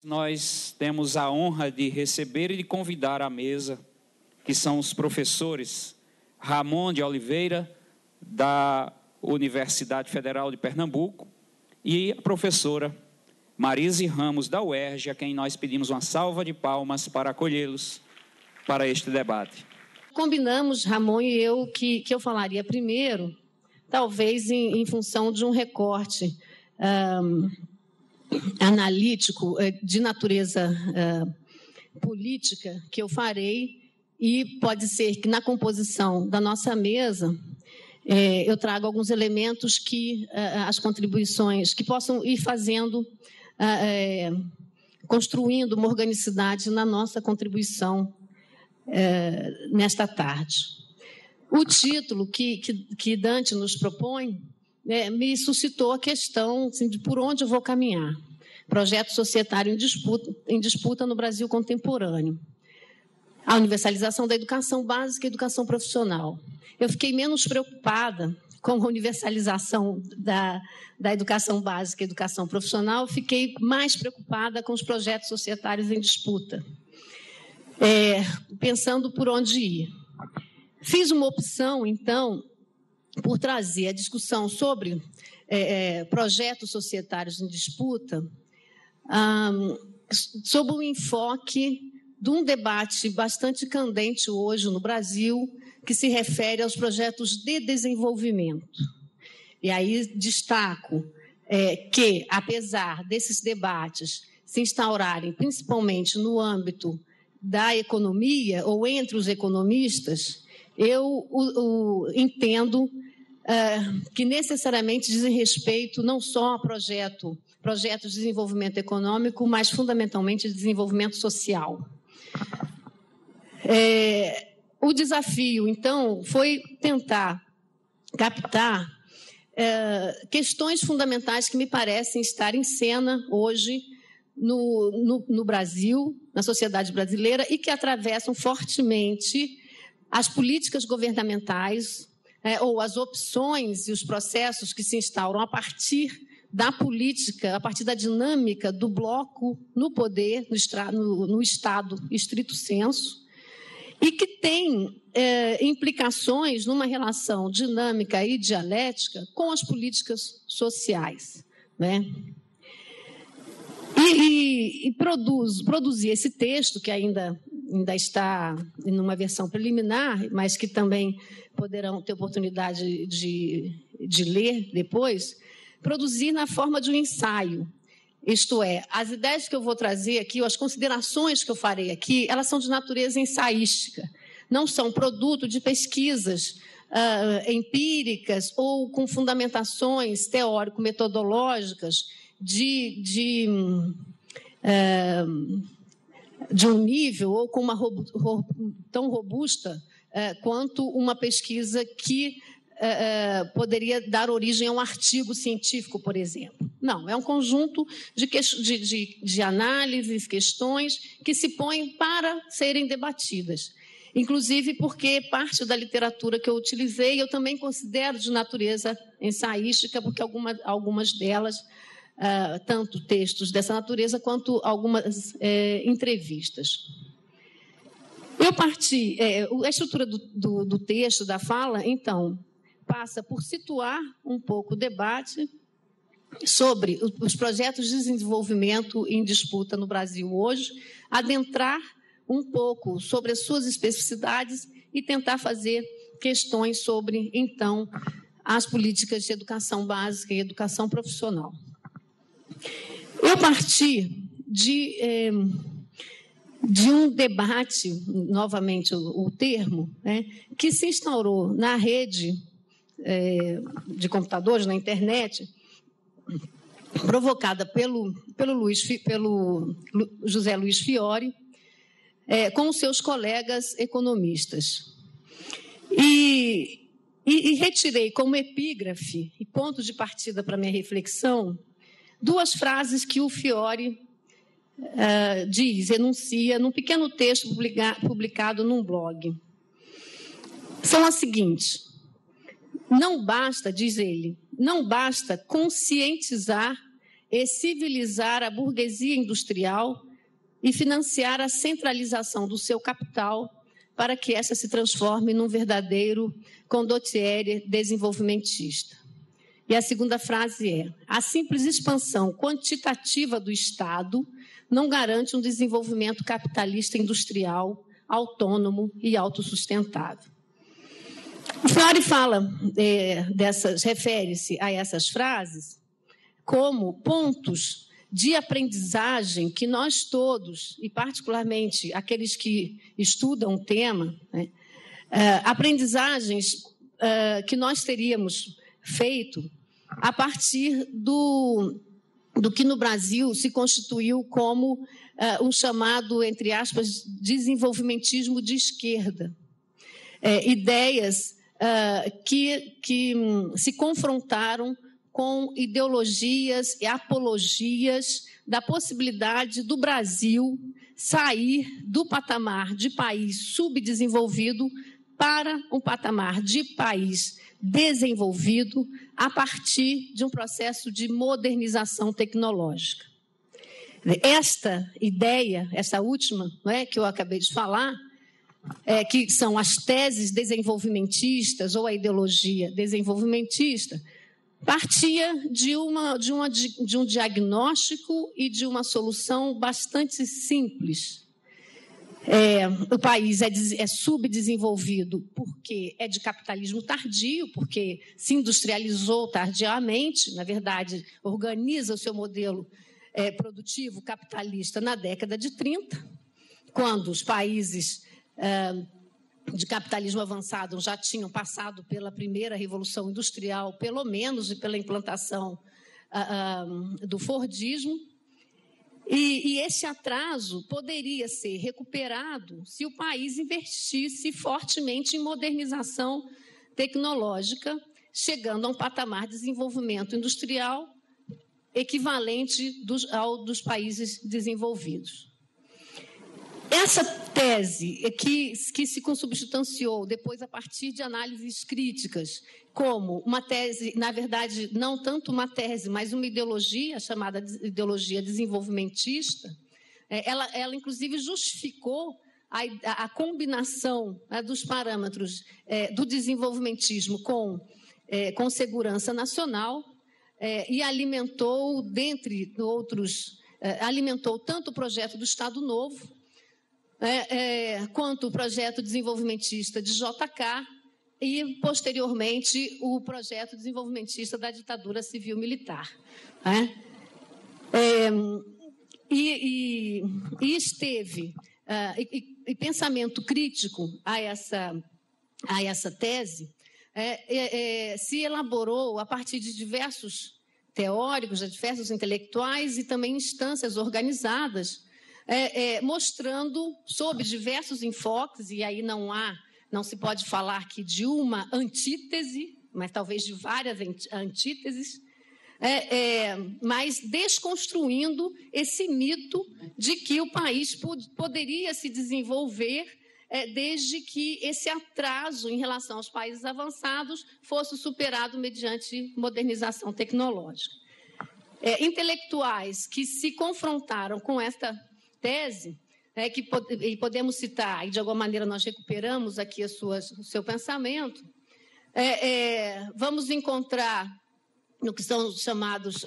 Nós temos a honra de receber e de convidar à mesa, que são os professores Ramon de Oliveira, da Universidade Federal de Pernambuco, e a professora Marise Ramos, da UERJ, a quem nós pedimos uma salva de palmas para acolhê-los para este debate. Combinamos, Ramon e eu, que eu falaria primeiro, talvez em função de um recorte analítico de natureza política que eu farei, e pode ser que na composição da nossa mesa eu traga alguns elementos que as contribuições que possam ir fazendo, construindo uma organicidade na nossa contribuição nesta tarde. O título que Dante nos propõe me suscitou a questão assim, de por onde eu vou caminhar. Projeto societário em disputa no Brasil contemporâneo. A universalização da educação básica e educação profissional. Eu fiquei menos preocupada com a universalização da educação básica e educação profissional, fiquei mais preocupada com os projetos societários em disputa, pensando por onde ir. Fiz uma opção, então, por trazer a discussão sobre projetos societários em disputa, sob um enfoque de um debate bastante candente hoje no Brasil, que se refere aos projetos de desenvolvimento. E aí destaco que, apesar desses debates se instaurarem principalmente no âmbito da economia ou entre os economistas, eu entendo que necessariamente dizem respeito não só a projetos de desenvolvimento econômico, mas fundamentalmente de desenvolvimento social. O desafio, então, foi tentar captar questões fundamentais que me parecem estar em cena hoje no Brasil, na sociedade brasileira, e que atravessam fortemente as políticas governamentais, ou as opções e os processos que se instauram a partir da política, a partir da dinâmica do bloco no poder, no Estado, estrito senso, e que tem implicações numa relação dinâmica e dialética com as políticas sociais, né? E produzir esse texto, que ainda está em uma versão preliminar, mas que também poderão ter oportunidade de ler depois, produzir na forma de um ensaio. Isto é, as ideias que eu vou trazer aqui, ou as considerações que eu farei aqui, elas são de natureza ensaística, não são produto de pesquisas empíricas ou com fundamentações teórico-metodológicas de um nível ou com uma tão robusta quanto uma pesquisa que poderia dar origem a um artigo científico, por exemplo. Não, é um conjunto de análises, questões que se põem para serem debatidas. Inclusive porque parte da literatura que eu utilizei eu também considero de natureza ensaística, porque algumas delas, tanto textos dessa natureza quanto algumas entrevistas. Eu parti, a estrutura do texto, da fala, então, passa por situar um pouco o debate sobre os projetos de desenvolvimento em disputa no Brasil hoje, adentrar um pouco sobre as suas especificidades e tentar fazer questões sobre, então, as políticas de educação básica e educação profissional. Eu parti de um debate, novamente o termo, né, que se instaurou na rede de computadores, na internet, provocada pelo José Luiz Fiori, com seus colegas economistas. E retirei como epígrafe e ponto de partida para minha reflexão duas frases que o Fiori enuncia num pequeno texto publicado num blog. São as seguintes: não basta, diz ele, não basta conscientizar e civilizar a burguesia industrial e financiar a centralização do seu capital para que essa se transforme num verdadeiro condottiere desenvolvimentista. E a segunda frase é: a simples expansão quantitativa do Estado não garante um desenvolvimento capitalista industrial, autônomo e autossustentável. O Fiore refere-se a essas frases como pontos de aprendizagem que nós todos, e particularmente aqueles que estudam o tema, aprendizagens que nós teríamos feito a partir do que no Brasil se constituiu como um chamado, entre aspas, desenvolvimentismo de esquerda. Ideias que se confrontaram com ideologias e apologias da possibilidade do Brasil sair do patamar de país subdesenvolvido para um patamar de país desenvolvido a partir de um processo de modernização tecnológica. Esta ideia, essa última, que eu acabei de falar, que são as teses desenvolvimentistas ou a ideologia desenvolvimentista, partia de um diagnóstico e de uma solução bastante simples. O país é subdesenvolvido porque é de capitalismo tardio, porque se industrializou tardiamente, na verdade, organiza o seu modelo produtivo capitalista na década de 30, quando os países de capitalismo avançado já tinham passado pela primeira revolução industrial, pelo menos, e pela implantação do Fordismo. E esse atraso poderia ser recuperado se o país investisse fortemente em modernização tecnológica, chegando a um patamar de desenvolvimento industrial equivalente ao dos países desenvolvidos. Essa tese que se consubstanciou depois a partir de análises críticas como uma tese, na verdade, não tanto uma tese, mas uma ideologia chamada ideologia desenvolvimentista, ela inclusive justificou a combinação dos parâmetros do desenvolvimentismo com segurança nacional e alimentou, dentre outros, alimentou tanto o projeto do Estado Novo, quanto o projeto desenvolvimentista de JK e, posteriormente, o projeto desenvolvimentista da ditadura civil-militar. E esteve, e pensamento crítico a essa tese se elaborou a partir de diversos teóricos, de diversos intelectuais e também instâncias organizadas, mostrando, sob diversos enfoques, e aí não se pode falar que de uma antítese, mas talvez de várias antíteses, mas desconstruindo esse mito de que o país poderia se desenvolver desde que esse atraso em relação aos países avançados fosse superado mediante modernização tecnológica. Intelectuais que se confrontaram com esta tese, e podemos citar, e de alguma maneira nós recuperamos aqui o seu pensamento, vamos encontrar no que são chamados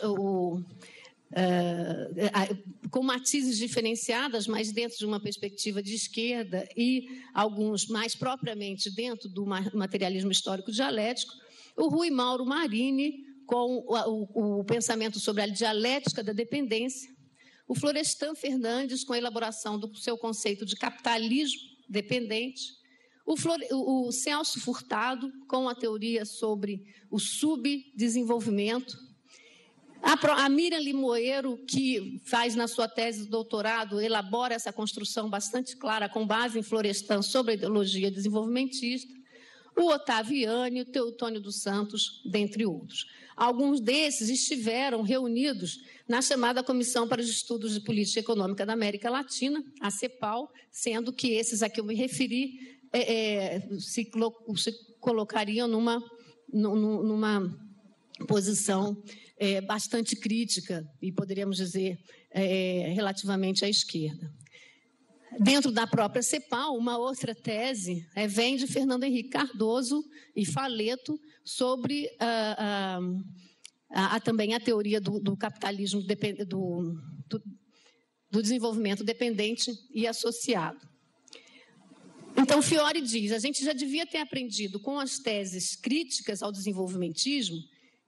com matizes diferenciadas, mas dentro de uma perspectiva de esquerda e alguns mais propriamente dentro do materialismo histórico dialético, o Rui Mauro Marini com o pensamento sobre a dialética da dependência, o Florestan Fernandes com a elaboração do seu conceito de capitalismo dependente, o Celso Furtado com a teoria sobre o subdesenvolvimento, a Miriam Limoeiro, que faz na sua tese de doutorado, elabora essa construção bastante clara com base em Florestan sobre a ideologia desenvolvimentista, o Otaviani, o Teutônio dos Santos, dentre outros. Alguns desses estiveram reunidos na chamada Comissão para os Estudos de Política Econômica da América Latina, a CEPAL, sendo que esses a que eu me referi se colocariam numa posição bastante crítica, e poderíamos dizer, relativamente à esquerda. Dentro da própria CEPAL, uma outra tese vem de Fernando Henrique Cardoso e Faleto sobre também a teoria do capitalismo, do desenvolvimento dependente e associado. Então, Fiore diz, a gente já devia ter aprendido com as teses críticas ao desenvolvimentismo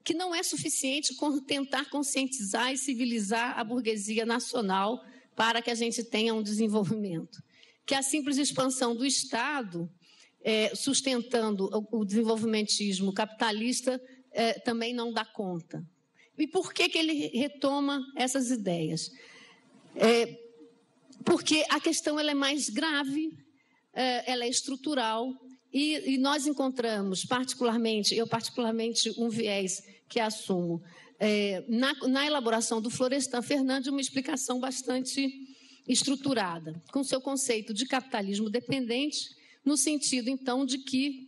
que não é suficiente tentar conscientizar e civilizar a burguesia nacional para que a gente tenha um desenvolvimento. Que a simples expansão do Estado, sustentando o desenvolvimentismo capitalista, também não dá conta. E por que ele retoma essas ideias? Porque a questão ela é mais grave, ela é estrutural, e nós encontramos, eu particularmente, um viés que assumo, na elaboração do Florestan Fernandes, uma explicação bastante estruturada, com seu conceito de capitalismo dependente, no sentido, então, de que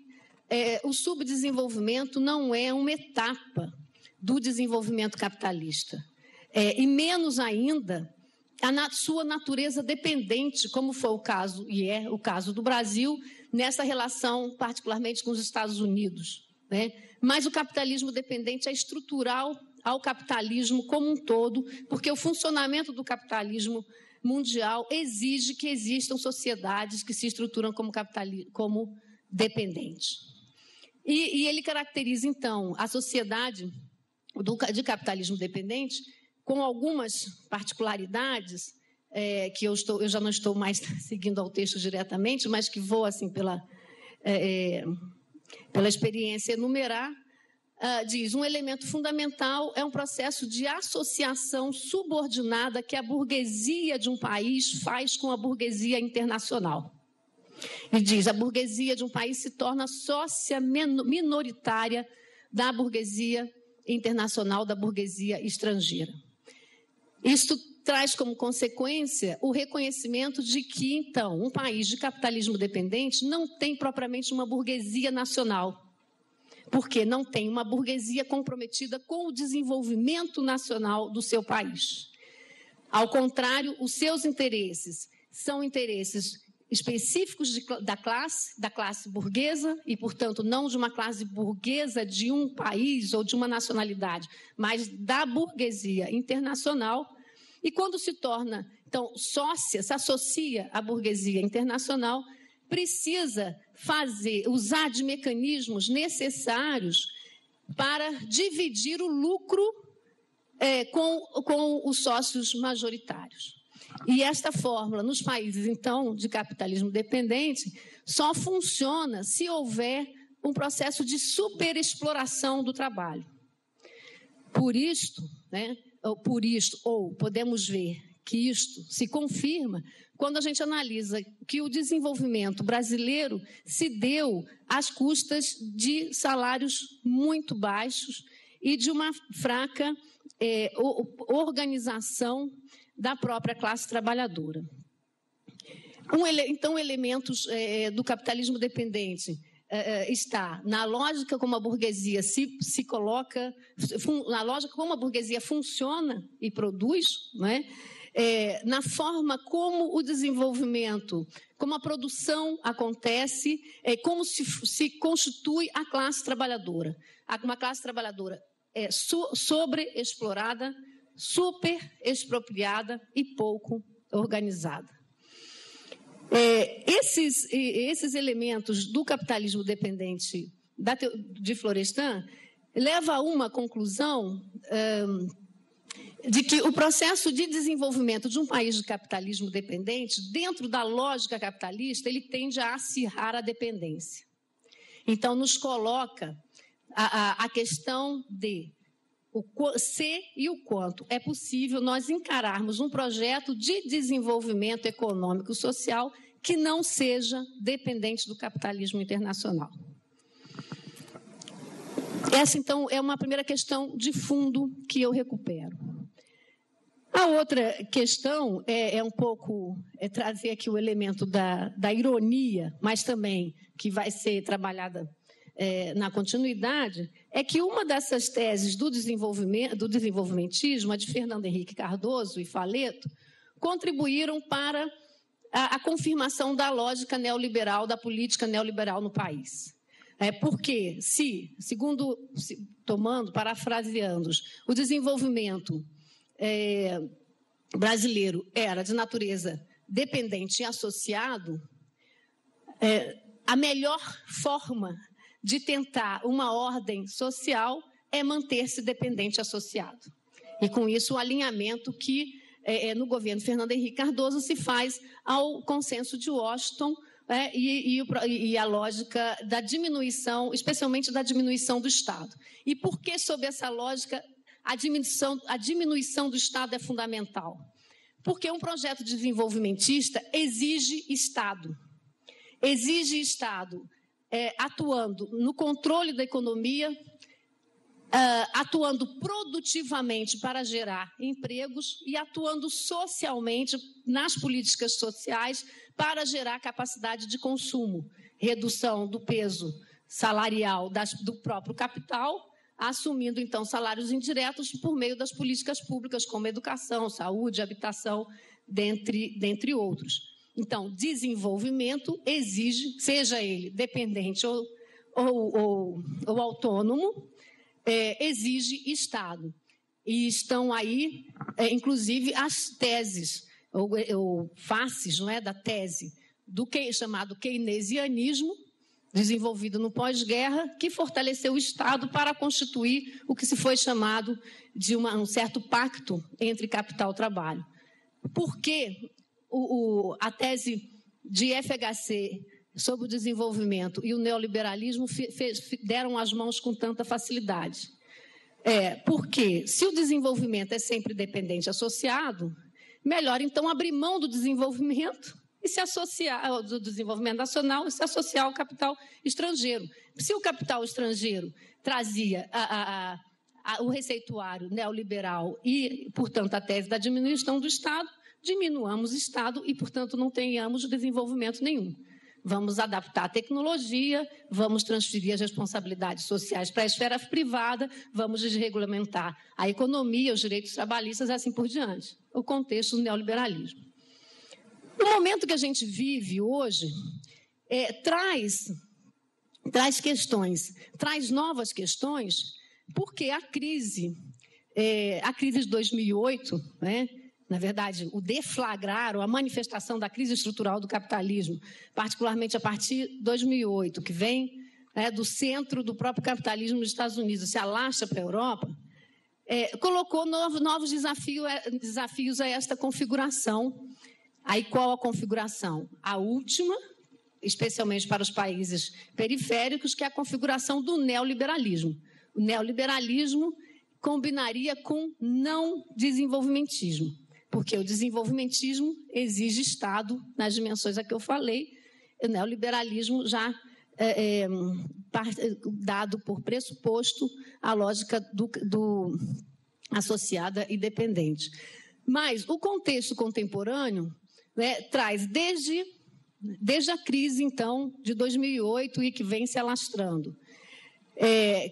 o subdesenvolvimento não é uma etapa do desenvolvimento capitalista, e menos ainda a sua natureza dependente, como foi o caso, e é o caso do Brasil, nessa relação, particularmente com os Estados Unidos, né? Mas o capitalismo dependente é estrutural ao capitalismo como um todo, porque o funcionamento do capitalismo mundial exige que existam sociedades que se estruturam como dependentes. E ele caracteriza, então, a sociedade de capitalismo dependente com algumas particularidades, que eu já não estou mais seguindo ao texto diretamente, mas que vou, assim, pela experiência enumerar. Diz, um elemento fundamental é um processo de associação subordinada que a burguesia de um país faz com a burguesia internacional. E diz, a burguesia de um país se torna sócia minoritária da burguesia internacional, da burguesia estrangeira. Isto traz como consequência o reconhecimento de que, então, um país de capitalismo dependente não tem propriamente uma burguesia nacional, porque não tem uma burguesia comprometida com o desenvolvimento nacional do seu país. Ao contrário, os seus interesses são interesses específicos da classe burguesa, e, portanto, não de uma classe burguesa de um país ou de uma nacionalidade, mas da burguesia internacional. E quando se torna, então, sócia, se associa à burguesia internacional, precisa usar de mecanismos necessários para dividir o lucro com os sócios majoritários. E esta fórmula, nos países, então, de capitalismo dependente, só funciona se houver um processo de superexploração do trabalho. Por isto, ou podemos ver que isto se confirma quando a gente analisa que o desenvolvimento brasileiro se deu às custas de salários muito baixos e de uma fraca organização da própria classe trabalhadora. Então, elementos do capitalismo dependente está na lógica como a burguesia se coloca, na lógica como a burguesia funciona e produz, não é? Na forma como o desenvolvimento, como a produção acontece, como se constitui a classe trabalhadora. Uma classe trabalhadora sobreexplorada, superexpropriada e pouco organizada. Esses elementos do capitalismo dependente de Florestan levam a uma conclusão de que o processo de desenvolvimento de um país de capitalismo dependente, dentro da lógica capitalista, ele tende a acirrar a dependência. Então, nos coloca a questão de se e o quanto é possível nós encararmos um projeto de desenvolvimento econômico e social que não seja dependente do capitalismo internacional. Essa, então, é uma primeira questão de fundo que eu recupero. A outra questão um pouco trazer aqui o elemento da ironia, mas também que vai ser trabalhada na continuidade, é que uma dessas teses do desenvolvimentismo, a de Fernando Henrique Cardoso e Faleto, contribuíram para a confirmação da lógica neoliberal, da política neoliberal no país. Porque, parafraseando, o desenvolvimento brasileiro era de natureza dependente e associado, a melhor forma de tentar uma ordem social é manter-se dependente e associado. E, com isso, o alinhamento que, no governo Fernando Henrique Cardoso, se faz ao consenso de Washington e a lógica da diminuição, especialmente da diminuição do Estado. E por que, sob essa lógica, a diminuição do Estado é fundamental? Porque um projeto desenvolvimentista exige Estado. Exige Estado atuando no controle da economia, atuando produtivamente para gerar empregos e atuando socialmente nas políticas sociais para gerar capacidade de consumo, redução do peso salarial do próprio capital, assumindo, então, salários indiretos por meio das políticas públicas, como educação, saúde, habitação, dentre outros. Então, desenvolvimento exige, seja ele dependente ou autônomo, exige Estado. E estão aí, inclusive, as teses, ou faces, não é, da tese do chamado keynesianismo, desenvolvido no pós-guerra, que fortaleceu o Estado para constituir o que se foi chamado de um certo pacto entre capital e trabalho. Por que a tese de FHC sobre o desenvolvimento e o neoliberalismo deram as mãos com tanta facilidade? Porque, se o desenvolvimento é sempre dependente associado, melhor, então, abrir mão do desenvolvimento e se associar do desenvolvimento nacional e se associar ao capital estrangeiro. Se o capital estrangeiro trazia o receituário neoliberal e, portanto, a tese da diminuição do Estado, diminuamos o Estado e, portanto, não tenhamos desenvolvimento nenhum. Vamos adaptar a tecnologia, vamos transferir as responsabilidades sociais para a esfera privada, vamos desregulamentar a economia, os direitos trabalhistas e assim por diante. O contexto do neoliberalismo. O momento que a gente vive hoje traz questões, traz novas questões, porque a crise de 2008, né? Na verdade, o deflagrar ou a manifestação da crise estrutural do capitalismo, particularmente a partir de 2008, que vem do centro do próprio capitalismo nos Estados Unidos, se alastra para a Europa, colocou novos desafios a esta configuração. Aí qual a configuração? A última, especialmente para os países periféricos, que é a configuração do neoliberalismo. O neoliberalismo combinaria com não desenvolvimentismo, porque o desenvolvimentismo exige Estado nas dimensões a que eu falei, o neoliberalismo já dado por pressuposto a lógica do associada e dependente. Mas o contexto contemporâneo, né, traz desde a crise, então, de 2008 e que vem se alastrando,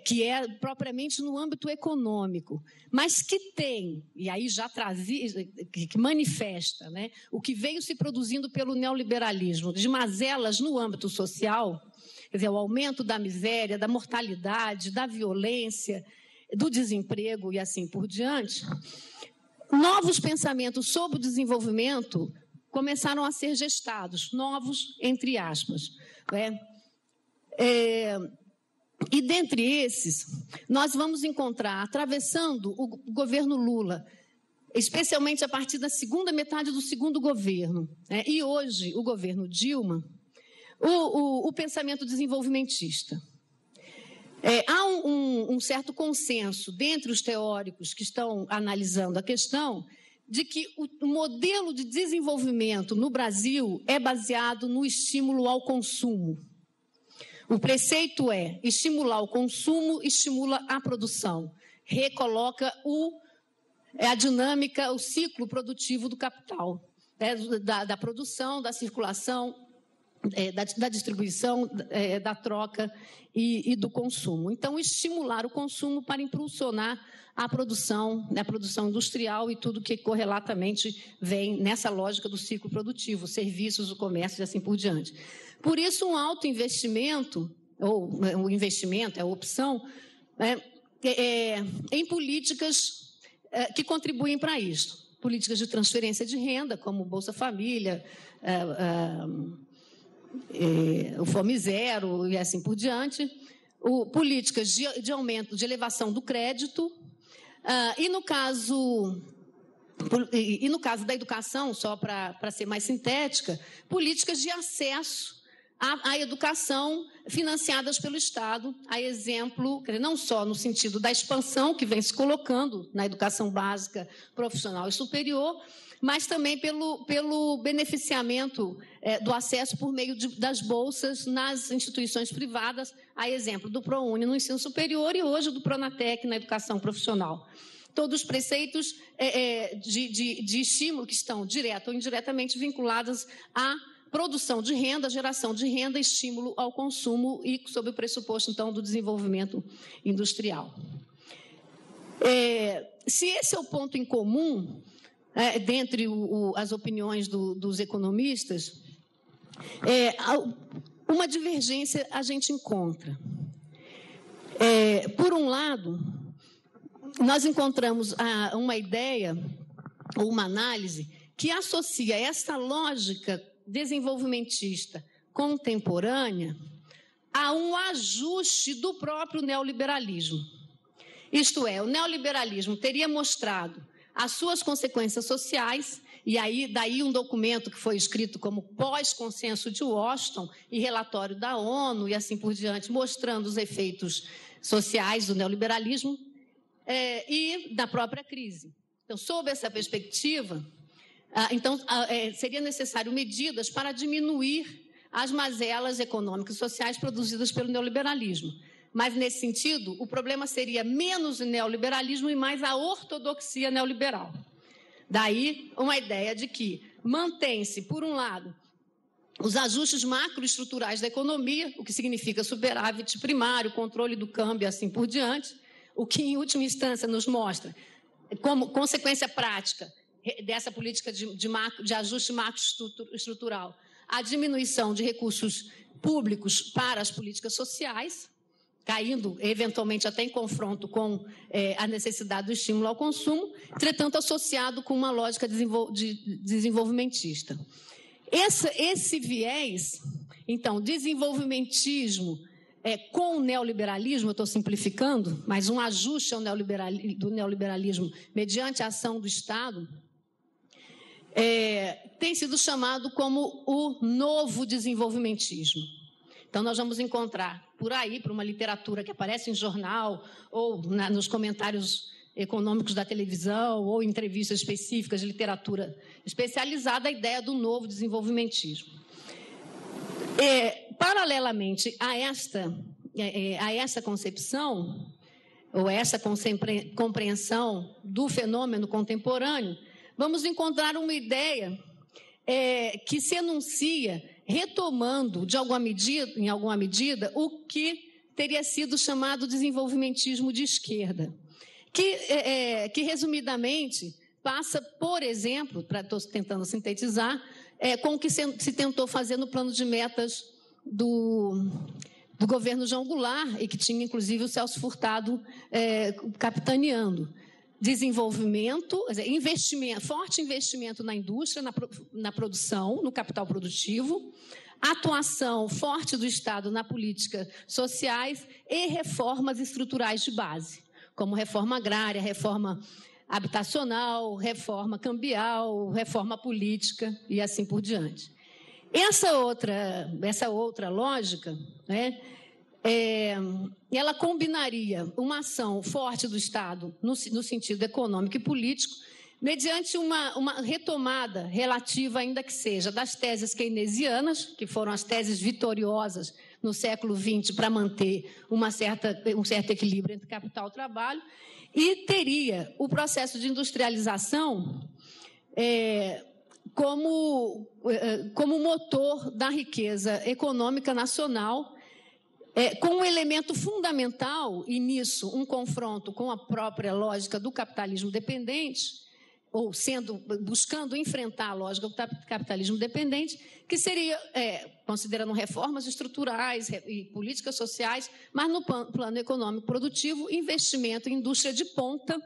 que é propriamente no âmbito econômico, mas que tem, e aí já trazia, que manifesta, né, o que veio se produzindo pelo neoliberalismo, de mazelas no âmbito social, quer dizer, o aumento da miséria, da mortalidade, da violência, do desemprego e assim por diante. Novos pensamentos sobre o desenvolvimento começaram a ser gestados, novos, entre aspas, né? E dentre esses, nós vamos encontrar, atravessando o governo Lula, especialmente a partir da segunda metade do segundo governo, né? E hoje o governo Dilma, o pensamento desenvolvimentista. Há um certo consenso dentre os teóricos que estão analisando a questão de que o modelo de desenvolvimento no Brasil é baseado no estímulo ao consumo. O preceito é estimular o consumo, estimula a produção, recoloca a dinâmica, o ciclo produtivo do capital, né, da produção, da circulação da distribuição, da troca e do consumo. Então, estimular o consumo para impulsionar a produção industrial e tudo que correlatamente vem nessa lógica do ciclo produtivo, serviços, o comércio e assim por diante. Por isso, um alto investimento, ou o investimento, a opção, em políticas que contribuem para isso. Políticas de transferência de renda, como Bolsa Família, o Fome Zero e assim por diante, políticas de aumento, de elevação do crédito, e no caso da educação, só para ser mais sintética, políticas de acesso à educação financiadas pelo Estado, a exemplo, não só no sentido da expansão que vem se colocando na educação básica, profissional e superior, mas também pelo beneficiamento do acesso por meio das bolsas nas instituições privadas, a exemplo do ProUni no ensino superior e hoje do Pronatec na educação profissional. Todos os preceitos de estímulo que estão direto ou indiretamente vinculados à produção de renda, geração de renda, estímulo ao consumo e sob o pressuposto, então, do desenvolvimento industrial. Se esse é o ponto em comum, dentre as opiniões dos economistas, uma divergência a gente encontra. Por um lado, nós encontramos uma ideia ou uma análise que associa essa lógica desenvolvimentista contemporânea a um ajuste do próprio neoliberalismo. Isto é, o neoliberalismo teria mostrado as suas consequências sociais, e daí um documento que foi escrito como pós-consenso de Washington e relatório da ONU e assim por diante, mostrando os efeitos sociais do neoliberalismo e da própria crise. Então, sob essa perspectiva, seria necessário medidas para diminuir as mazelas econômicas e sociais produzidas pelo neoliberalismo. Mas, nesse sentido, o problema seria menos o neoliberalismo e mais a ortodoxia neoliberal. Daí, uma ideia de que mantém-se, por um lado, os ajustes macroestruturais da economia, o que significa superávit primário, controle do câmbio e assim por diante, o que, em última instância, nos mostra, como consequência prática dessa política de ajuste macroestrutural, a diminuição de recursos públicos para as políticas sociais, caindo, eventualmente, até em confronto com a necessidade do estímulo ao consumo, entretanto, associado com uma lógica desenvolvimentista. Esse viés, então, desenvolvimentismo com o neoliberalismo, eu estou simplificando, mas um ajuste do neoliberalismo mediante a ação do Estado, tem sido chamado como o novo desenvolvimentismo. Então, nós vamos encontrar por aí, por uma literatura que aparece em jornal ou nos comentários econômicos da televisão ou em entrevistas específicas de literatura especializada, a ideia do novo desenvolvimentismo. Paralelamente a essa concepção, ou essa compreensão do fenômeno contemporâneo, vamos encontrar uma ideia que se enuncia retomando, em alguma medida, o que teria sido chamado desenvolvimentismo de esquerda, que resumidamente, passa, por exemplo, estou tentando sintetizar, com o que se tentou fazer no plano de metas do governo João Goulart, e que tinha, inclusive, o Celso Furtado capitaneando. Desenvolvimento, forte investimento na indústria, na produção, no capital produtivo, atuação forte do Estado na política sociais e reformas estruturais de base, como reforma agrária, reforma habitacional, reforma cambial, reforma política e assim por diante. Essa outra lógica, ela combinaria uma ação forte do Estado no sentido econômico e político, mediante uma retomada relativa, ainda que seja, das teses keynesianas, que foram as teses vitoriosas no século XX para manter um certo equilíbrio entre capital e trabalho, e teria o processo de industrialização como motor da riqueza econômica nacional, com um elemento fundamental, e nisso um confronto com a própria lógica do capitalismo dependente, ou buscando enfrentar a lógica do capitalismo dependente, que seria, considerando reformas estruturais e políticas sociais, mas no plano econômico produtivo, investimento em indústria de ponta,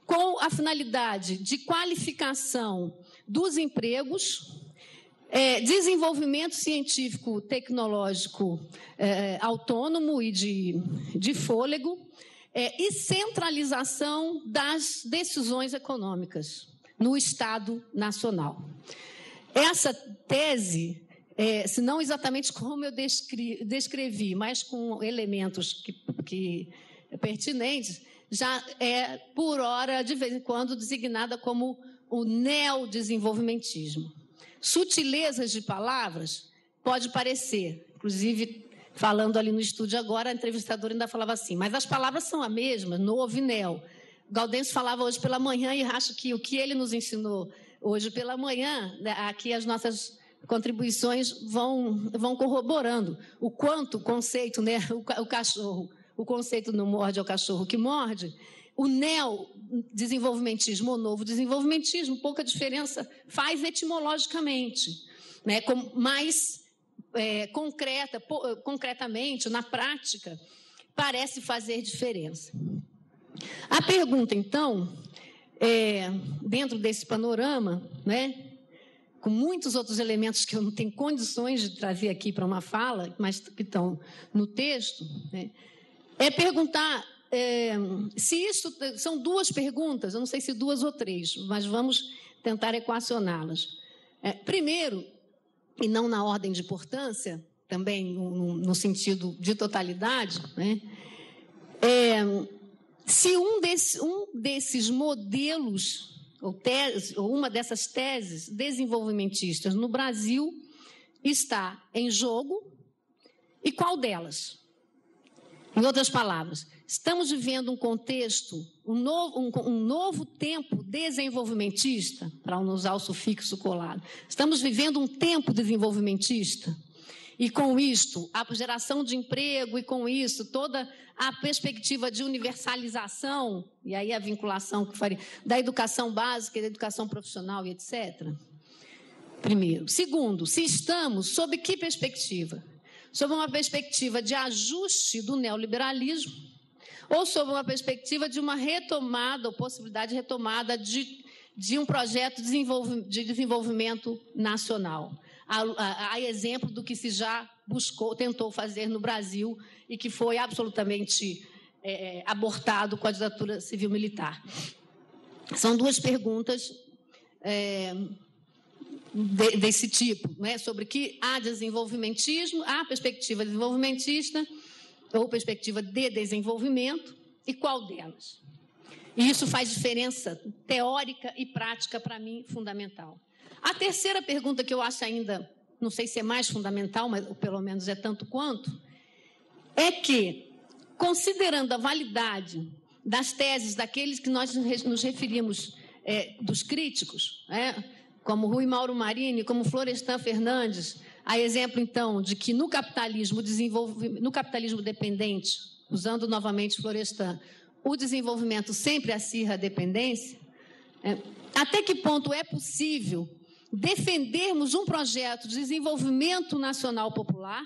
com a finalidade de qualificação dos empregos, desenvolvimento científico, tecnológico autônomo e de fôlego, e centralização das decisões econômicas no Estado Nacional. Essa tese, se não exatamente como eu descrevi, mas com elementos pertinentes, já é, por hora, de vez em quando, designada como o neodesenvolvimentismo. Sutilezas de palavras pode parecer, inclusive, falando ali no estúdio agora, a entrevistadora ainda falava assim, mas as palavras são a mesma, novo e neo. Gaudêncio falava hoje pela manhã e acho que o que ele nos ensinou hoje pela manhã, aqui as nossas contribuições vão corroborando o quanto o conceito, né, o cachorro, o conceito não morde é o cachorro que morde, o neodesenvolvimentismo ou novo desenvolvimentismo, pouca diferença faz etimologicamente, né, mais concretamente, na prática, parece fazer diferença. A pergunta, então, dentro desse panorama, né, com muitos outros elementos que eu não tenho condições de trazer aqui para uma fala, mas que estão no texto, né, é perguntar se isso... São duas perguntas, eu não sei se duas ou três, mas vamos tentar equacioná-las. Primeiro, e não na ordem de importância, também no sentido de totalidade, né, se um desses modelos, ou uma dessas teses desenvolvimentistas no Brasil está em jogo, e qual delas? Em outras palavras, estamos vivendo um contexto, um novo tempo desenvolvimentista, para não usar o sufixo colado. Estamos vivendo um tempo desenvolvimentista, e com isto, a geração de emprego, e com isso, toda a perspectiva de universalização, e aí a vinculação que faria, da educação básica e da educação profissional e etc. Primeiro. Segundo, se estamos, sob que perspectiva? Sob uma perspectiva de ajuste do neoliberalismo, ou sob uma perspectiva de uma retomada, ou possibilidade de retomada de um projeto de desenvolvimento nacional. A exemplo do que se já tentou fazer no Brasil e que foi absolutamente abortado com a ditadura civil-militar. São duas perguntas desse tipo, né, sobre que há desenvolvimentismo, há perspectiva desenvolvimentista ou perspectiva de desenvolvimento, e qual delas? E isso faz diferença teórica e prática para mim fundamental. A terceira pergunta, que eu acho ainda, não sei se é mais fundamental, mas pelo menos é tanto quanto, é que, considerando a validade das teses daqueles que nós nos referimos, dos críticos, como Rui Mauro Marini, como Florestan Fernandes, a exemplo, então, de que no capitalismo dependente, usando novamente Florestan, o desenvolvimento sempre acirra a dependência, até que ponto é possível defendermos um projeto de desenvolvimento nacional popular,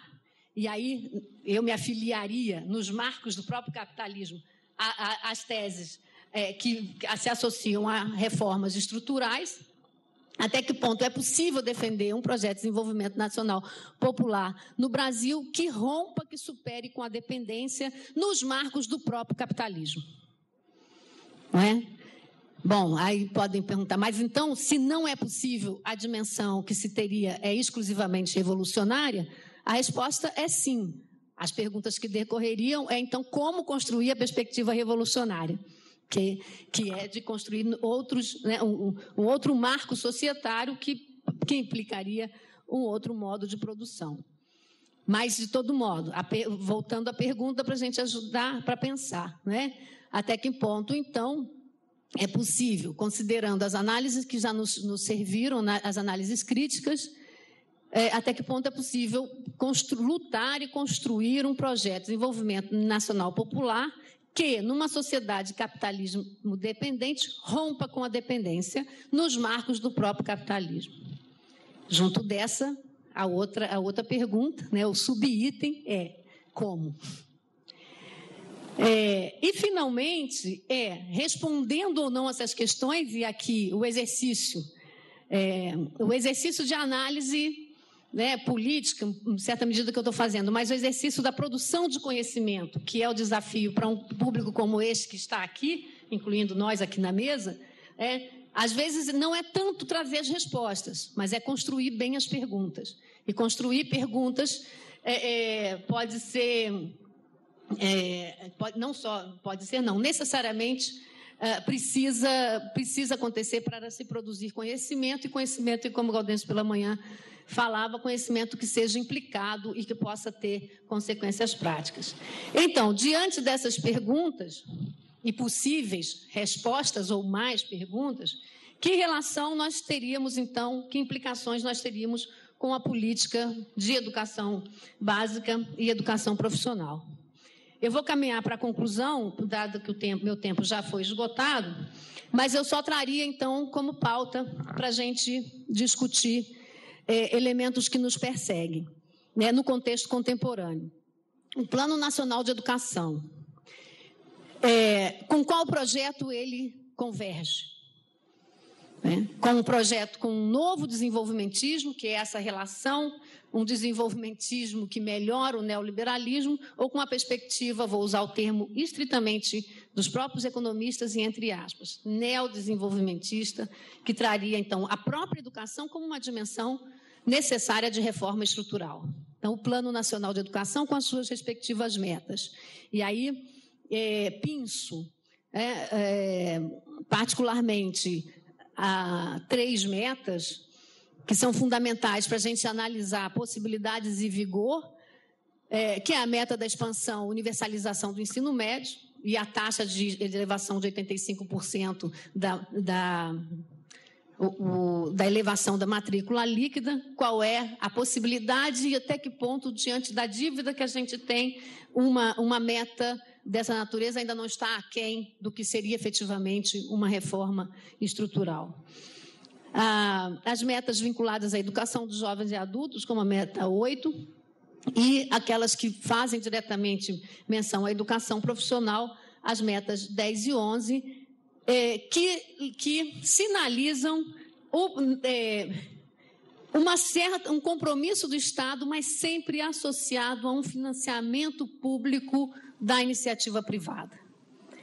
e aí eu me afiliaria nos marcos do próprio capitalismo às teses que se associam a reformas estruturais. Até que ponto é possível defender um projeto de desenvolvimento nacional popular no Brasil que rompa, que supere com a dependência nos marcos do próprio capitalismo? Não é? Bom, aí podem perguntar, mas então, se não é possível, a dimensão que se teria é exclusivamente revolucionária? A resposta é sim. As perguntas que decorreriam então, como construir a perspectiva revolucionária? Que é de construir outros, né, um outro marco societário que implicaria um outro modo de produção. Mas, de todo modo, voltando à pergunta para a gente ajudar para pensar, né? Até que ponto, então, é possível, considerando as análises que já nos serviram, as análises críticas, até que ponto é possível lutar e construir um projeto de desenvolvimento nacional popular que, numa sociedade de capitalismo dependente, rompa com a dependência nos marcos do próprio capitalismo. Junto dessa, a outra pergunta, né, o subitem é como? E, finalmente, respondendo ou não essas questões, e aqui o exercício de análise, né, política, em certa medida que eu estou fazendo, mas o exercício da produção de conhecimento, que é o desafio para um público como este que está aqui, incluindo nós aqui na mesa, às vezes não é tanto trazer as respostas, mas é construir bem as perguntas. E construir perguntas pode ser... não necessariamente precisa acontecer para se produzir conhecimento, e como o Gaudêncio pela manhã falava, conhecimento que seja implicado e que possa ter consequências práticas. Então, diante dessas perguntas e possíveis respostas ou mais perguntas, que relação nós teríamos, então, que implicações nós teríamos com a política de educação básica e educação profissional? Eu vou caminhar para a conclusão, dado que meu tempo já foi esgotado, mas eu só traria, então, como pauta para a gente discutir elementos que nos perseguem, né, no contexto contemporâneo. O Plano Nacional de Educação. Com qual projeto ele converge? Com um projeto com um novo desenvolvimentismo, que é essa relação, um desenvolvimentismo que melhora o neoliberalismo, ou com a perspectiva, vou usar o termo estritamente dos próprios economistas e entre aspas, neodesenvolvimentista, que traria, então, a própria educação como uma dimensão necessária de reforma estrutural. Então, o Plano Nacional de Educação com as suas respectivas metas. E aí, pinço, particularmente, a 3 metas que são fundamentais para a gente analisar possibilidades e vigor, que é a meta da expansão, universalização do ensino médio e a taxa de elevação de 85% da elevação da matrícula líquida, qual é a possibilidade e até que ponto, diante da dívida que a gente tem, uma meta dessa natureza ainda não está aquém do que seria efetivamente uma reforma estrutural. As metas vinculadas à educação dos jovens e adultos, como a meta 8, e aquelas que fazem diretamente menção à educação profissional, as metas 10 e 11, que sinalizam um compromisso do Estado, mas sempre associado a um financiamento público da iniciativa privada.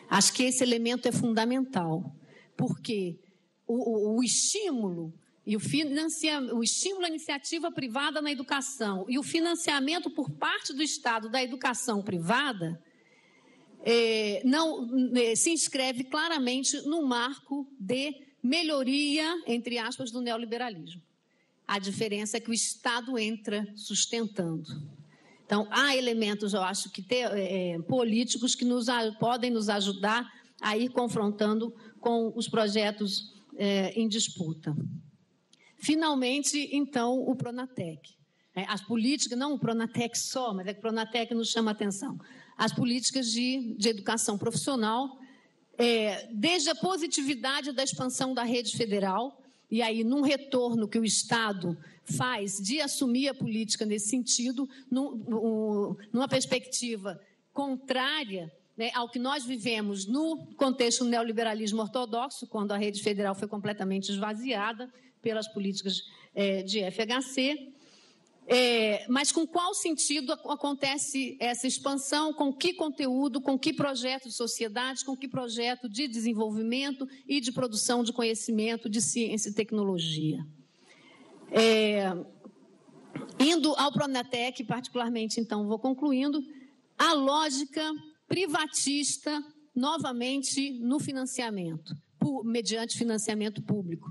Acho que esse elemento é fundamental, porque o estímulo e o estímulo à iniciativa privada na educação e o financiamento por parte do Estado da educação privada se inscreve claramente no marco de melhoria, entre aspas, do neoliberalismo. A diferença é que o Estado entra sustentando. Então, há elementos, eu acho, que políticos que podem nos ajudar a ir confrontando com os projetos em disputa. Finalmente, então, o Pronatec. As políticas, não o Pronatec só, mas é que o Pronatec nos chama a atenção. As políticas de educação profissional, desde a positividade da expansão da rede federal, e aí num retorno que o Estado faz de assumir a política nesse sentido, numa perspectiva contrária, né, ao que nós vivemos no contexto do neoliberalismo ortodoxo, quando a rede federal foi completamente esvaziada pelas políticas de FHC. Mas com qual sentido acontece essa expansão, com que conteúdo, com que projeto de sociedade, com que projeto de desenvolvimento e de produção de conhecimento, de ciência e tecnologia. Indo ao Pronatec, particularmente, então, vou concluindo, a lógica privatista, novamente, no financiamento, mediante financiamento público.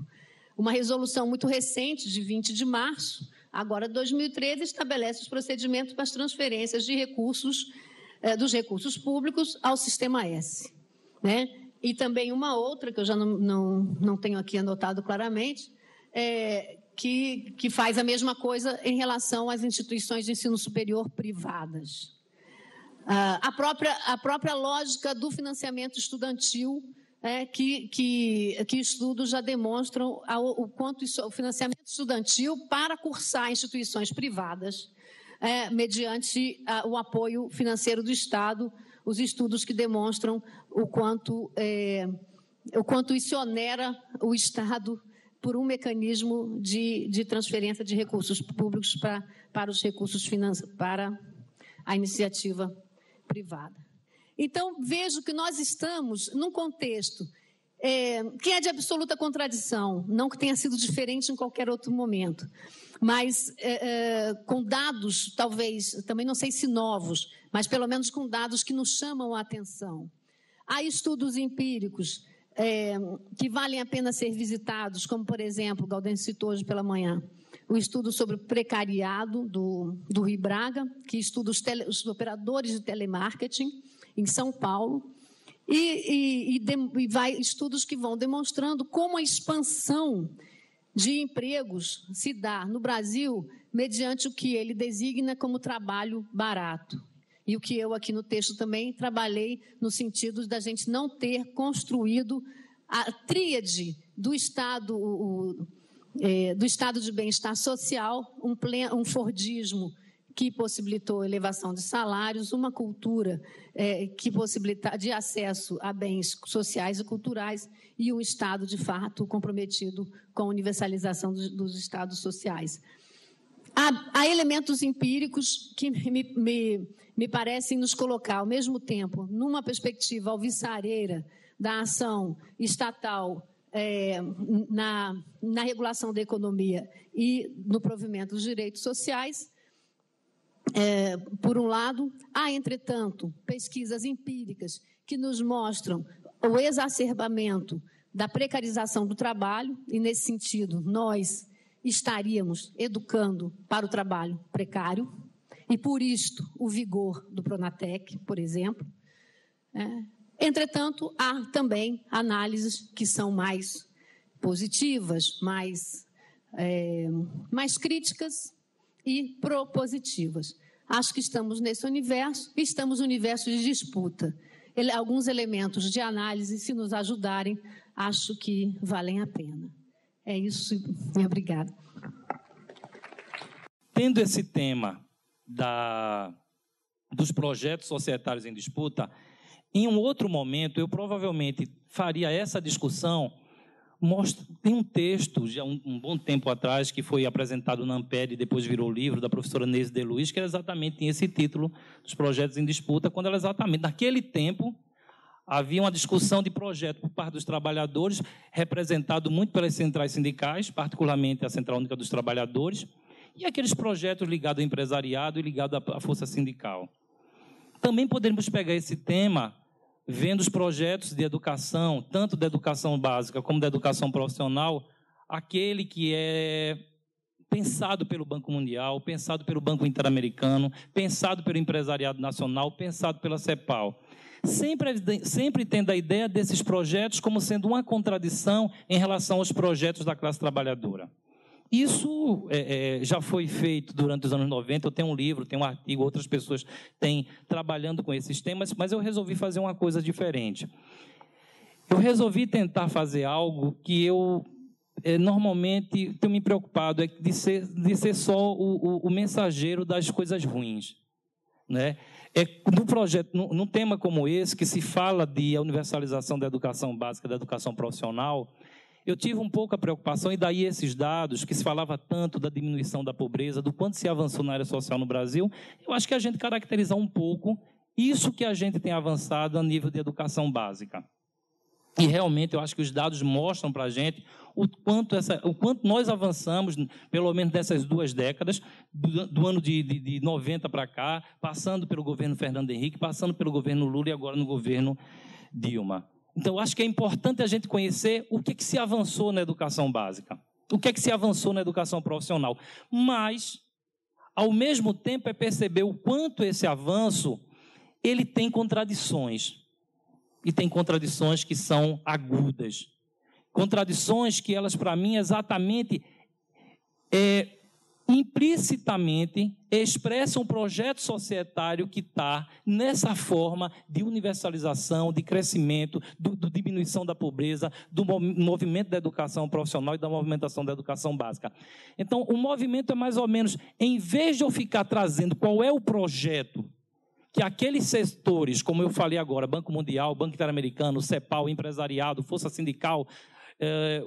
Uma resolução muito recente, de 20 de março, agora 2013, estabelece os procedimentos para as transferências de recursos, dos recursos públicos ao Sistema S, né? e também uma outra, que eu já não tenho aqui anotado claramente, que faz a mesma coisa em relação às instituições de ensino superior privadas. A própria lógica do financiamento estudantil, que estudos já demonstram o quanto o financiamento estudantil para cursar instituições privadas, mediante o apoio financeiro do Estado, os estudos que demonstram o quanto isso onera o Estado por um mecanismo de transferência de recursos públicos para os recursos para a iniciativa privada. Então, vejo que nós estamos num contexto que é de absoluta contradição, não que tenha sido diferente em qualquer outro momento, mas com dados, talvez, também não sei se novos, mas pelo menos com dados que nos chamam a atenção. Há estudos empíricos que valem a pena ser visitados, como, por exemplo, o Gaudencio citou hoje pela manhã, o estudo sobre o precariado do Rui Braga, que estuda os operadores de telemarketing em São Paulo, e estudos que vão demonstrando como a expansão de empregos se dá no Brasil mediante o que ele designa como trabalho barato. E o que eu aqui no texto também trabalhei no sentido da gente não ter construído a tríade do Estado, do estado de bem-estar social, um fordismo que possibilitou elevação de salários, uma cultura que possibilita de acesso a bens sociais e culturais e um Estado, de fato, comprometido com a universalização dos Estados sociais. Há elementos empíricos que me parecem nos colocar, ao mesmo tempo, numa perspectiva alvissareira da ação estatal na regulação da economia e no provimento dos direitos sociais. Por um lado, há, entretanto, pesquisas empíricas que nos mostram o exacerbamento da precarização do trabalho, e, nesse sentido, nós estaríamos educando para o trabalho precário, e, por isto, o vigor do Pronatec, por exemplo. Entretanto, há também análises que são mais positivas, mais críticas e propositivas. Acho que estamos nesse universo, e estamos no universo de disputa. Alguns elementos de análise, se nos ajudarem, acho que valem a pena. É isso, e obrigada. Tendo esse tema dos projetos societários em disputa, em um outro momento, eu provavelmente faria essa discussão. Tem um texto, já um bom tempo atrás, que foi apresentado na Amped e depois virou livro, da professora Neise de Luiz, que era exatamente esse título, dos projetos em disputa, quando ela exatamente, naquele tempo, havia uma discussão de projeto por parte dos trabalhadores, representado muito pelas centrais sindicais, particularmente a Central Única dos Trabalhadores, e aqueles projetos ligados ao empresariado e ligados à força sindical. Também podemos pegar esse tema vendo os projetos de educação, tanto da educação básica como da educação profissional, aquele que é pensado pelo Banco Mundial, pensado pelo Banco Interamericano, pensado pelo empresariado nacional, pensado pela CEPAL. Sempre tendo a ideia desses projetos como sendo uma contradição em relação aos projetos da classe trabalhadora. Isso já foi feito durante os anos 90, eu tenho um livro, tenho um artigo, outras pessoas têm trabalhando com esses temas, mas eu resolvi fazer uma coisa diferente. Eu resolvi tentar fazer algo que eu normalmente tenho me preocupado, de ser só o mensageiro das coisas ruins. Né? No projeto, num tema como esse, que se fala de universalização da educação básica, da educação profissional, eu tive um pouco a preocupação, e daí esses dados, que se falava tanto da diminuição da pobreza, do quanto se avançou na área social no Brasil, eu acho que a gente caracterizar um pouco isso que a gente tem avançado a nível de educação básica. E realmente eu acho que os dados mostram para a gente o quanto nós avançamos, pelo menos nessas 2 décadas, do ano de 90 para cá, passando pelo governo Fernando Henrique, passando pelo governo Lula e agora no governo Dilma. Então, eu acho que é importante a gente conhecer o que se avançou na educação básica, o que se avançou na educação profissional. Mas, ao mesmo tempo, é perceber o quanto esse avanço ele tem contradições. e tem contradições que são agudas. Contradições que elas, para mim, exatamente, implicitamente expressam um projeto societário que está nessa forma de universalização, de crescimento, de diminuição da pobreza, do movimento da educação profissional e da movimentação da educação básica. Então, o movimento é mais ou menos, em vez de eu ficar trazendo qual é o projeto que aqueles setores, como eu falei agora, Banco Mundial, Banco Interamericano, CEPAL, empresariado, Força Sindical,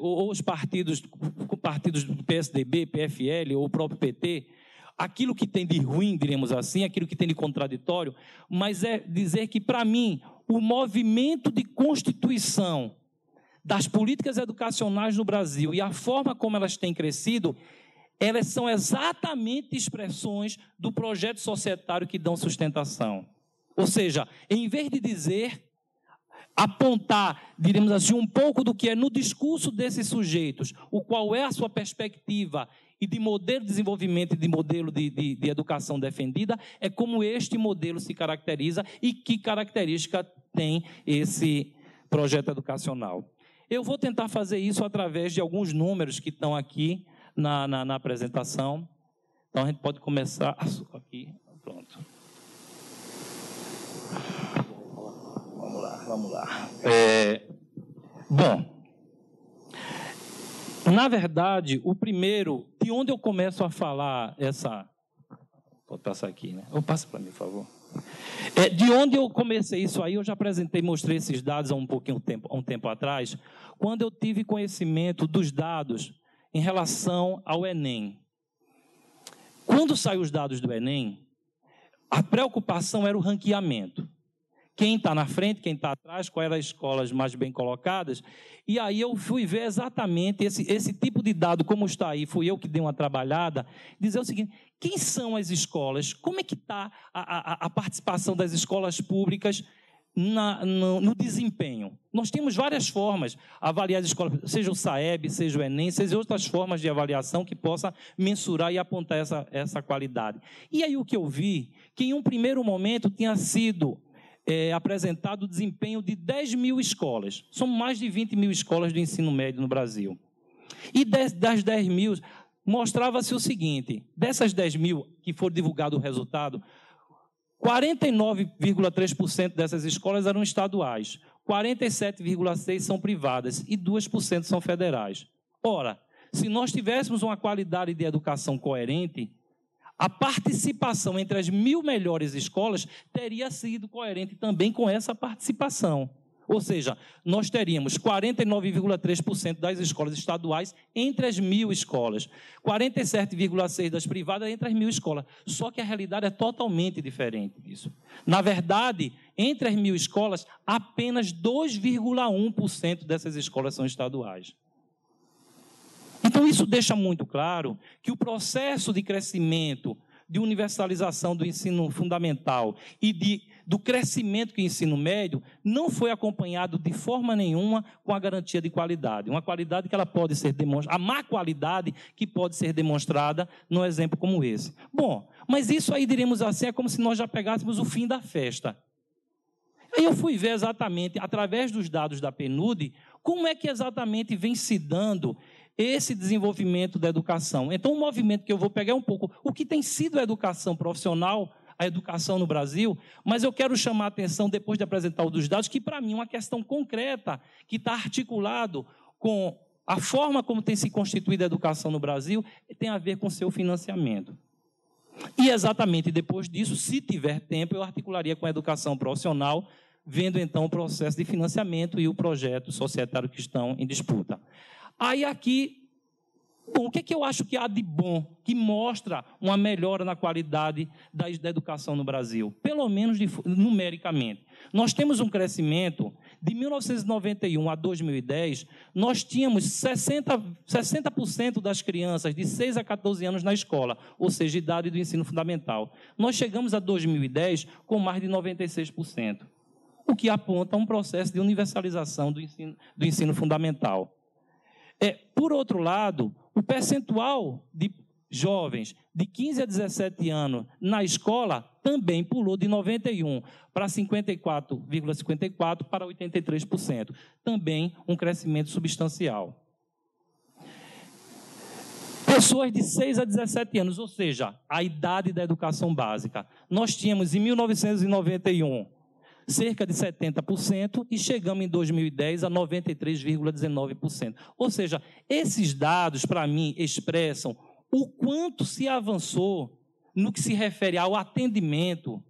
ou os partidos do PSDB, PFL ou o próprio PT, aquilo que tem de ruim, diremos assim, aquilo que tem de contraditório, mas é dizer que, para mim, o movimento de constituição das políticas educacionais no Brasil e a forma como elas têm crescido, elas são exatamente expressões do projeto societário que dão sustentação. Ou seja, em vez de dizer, apontar, diremos assim, um pouco do que é no discurso desses sujeitos, o qual é a sua perspectiva e de modelo de desenvolvimento e de modelo de educação defendida, é como este modelo se caracteriza e que característica tem esse projeto educacional. Eu vou tentar fazer isso através de alguns números que estão aqui na apresentação. Então, a gente pode começar aqui. Pronto. Vamos lá. Bom, na verdade, o primeiro, de onde eu começo a falar essa... Pode passar aqui, né? Passa para mim, por favor. De onde eu comecei isso aí, eu já apresentei, mostrei esses dados há um tempo atrás, quando eu tive conhecimento dos dados em relação ao Enem. Quando saiu os dados do Enem, a preocupação era o ranqueamento. Quem está na frente, quem está atrás, quais eram as escolas mais bem colocadas. E aí eu fui ver exatamente esse tipo de dado, como está aí, fui eu que dei uma trabalhada, dizer o seguinte, quem são as escolas? Como é que está a participação das escolas públicas no desempenho? Nós temos várias formas de avaliar as escolas, seja o SAEB, seja o Enem, seja outras formas de avaliação que possa mensurar e apontar essa qualidade. E aí o que eu vi, que em um primeiro momento tinha sido apresentado o desempenho de 10 mil escolas. São mais de 20 mil escolas do ensino médio no Brasil. E das 10 mil, mostrava-se o seguinte, dessas 10 mil que foi divulgado o resultado, 49,3% dessas escolas eram estaduais, 47,6% são privadas e 2% são federais. Ora, se nós tivéssemos uma qualidade de educação coerente, a participação entre as 1.000 melhores escolas teria sido coerente também com essa participação. Ou seja, nós teríamos 49,3% das escolas estaduais entre as 1.000 escolas, 47,6% das privadas entre as 1.000 escolas. Só que a realidade é totalmente diferente disso. Na verdade, entre as 1.000 escolas, apenas 2,1% dessas escolas são estaduais. Então, isso deixa muito claro que o processo de crescimento, de universalização do ensino fundamental e do crescimento do ensino médio não foi acompanhado de forma nenhuma com a garantia de qualidade. Uma qualidade que ela pode ser demonstrada, a má qualidade que pode ser demonstrada num exemplo como esse. Bom, mas isso aí, diremos assim, é como se nós já pegássemos o fim da festa. Aí eu fui ver exatamente, através dos dados da PNUD, como é que exatamente vem se dando esse desenvolvimento da educação. Então, o movimento que eu vou pegar é um pouco o que tem sido a educação profissional, a educação no Brasil, mas eu quero chamar a atenção, depois de apresentar os dados, que, para mim, uma questão concreta que está articulado com a forma como tem se constituído a educação no Brasil tem a ver com seu financiamento. E, exatamente depois disso, se tiver tempo, eu articularia com a educação profissional, vendo, então, o processo de financiamento e o projeto societário que estão em disputa. Aí aqui, bom, o que é que eu acho que há de bom, que mostra uma melhora na qualidade da educação no Brasil? Pelo menos numericamente. Nós temos um crescimento, de 1991 a 2010, nós tínhamos 60% das crianças de 6 a 14 anos na escola, ou seja, idade do ensino fundamental. Nós chegamos a 2010 com mais de 96%, o que aponta um processo de universalização do ensino fundamental. Por outro lado, o percentual de jovens de 15 a 17 anos na escola também pulou de 91 para 54,54% para 83%. Também um crescimento substancial. Pessoas de 6 a 17 anos, ou seja, a idade da educação básica. Nós tínhamos em 1991 cerca de 70% e chegamos em 2010 a 93,19%. Ou seja, esses dados, para mim, expressam o quanto se avançou no que se refere ao atendimento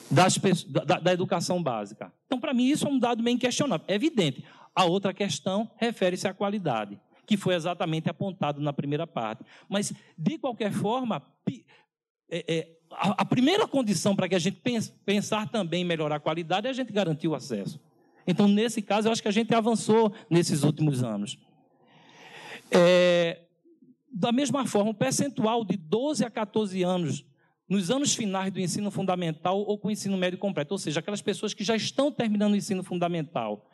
da educação básica. Então, para mim, isso é um dado bem questionável. É evidente. A outra questão refere-se à qualidade, que foi exatamente apontado na primeira parte. Mas, de qualquer forma, a primeira condição para que a gente pensar também em melhorar a qualidade é a gente garantir o acesso. Então, nesse caso, eu acho que a gente avançou nesses últimos anos. Da mesma forma, o percentual de 12 a 14 anos, nos anos finais do ensino fundamental ou com o ensino médio completo, ou seja, aquelas pessoas que já estão terminando o ensino fundamental,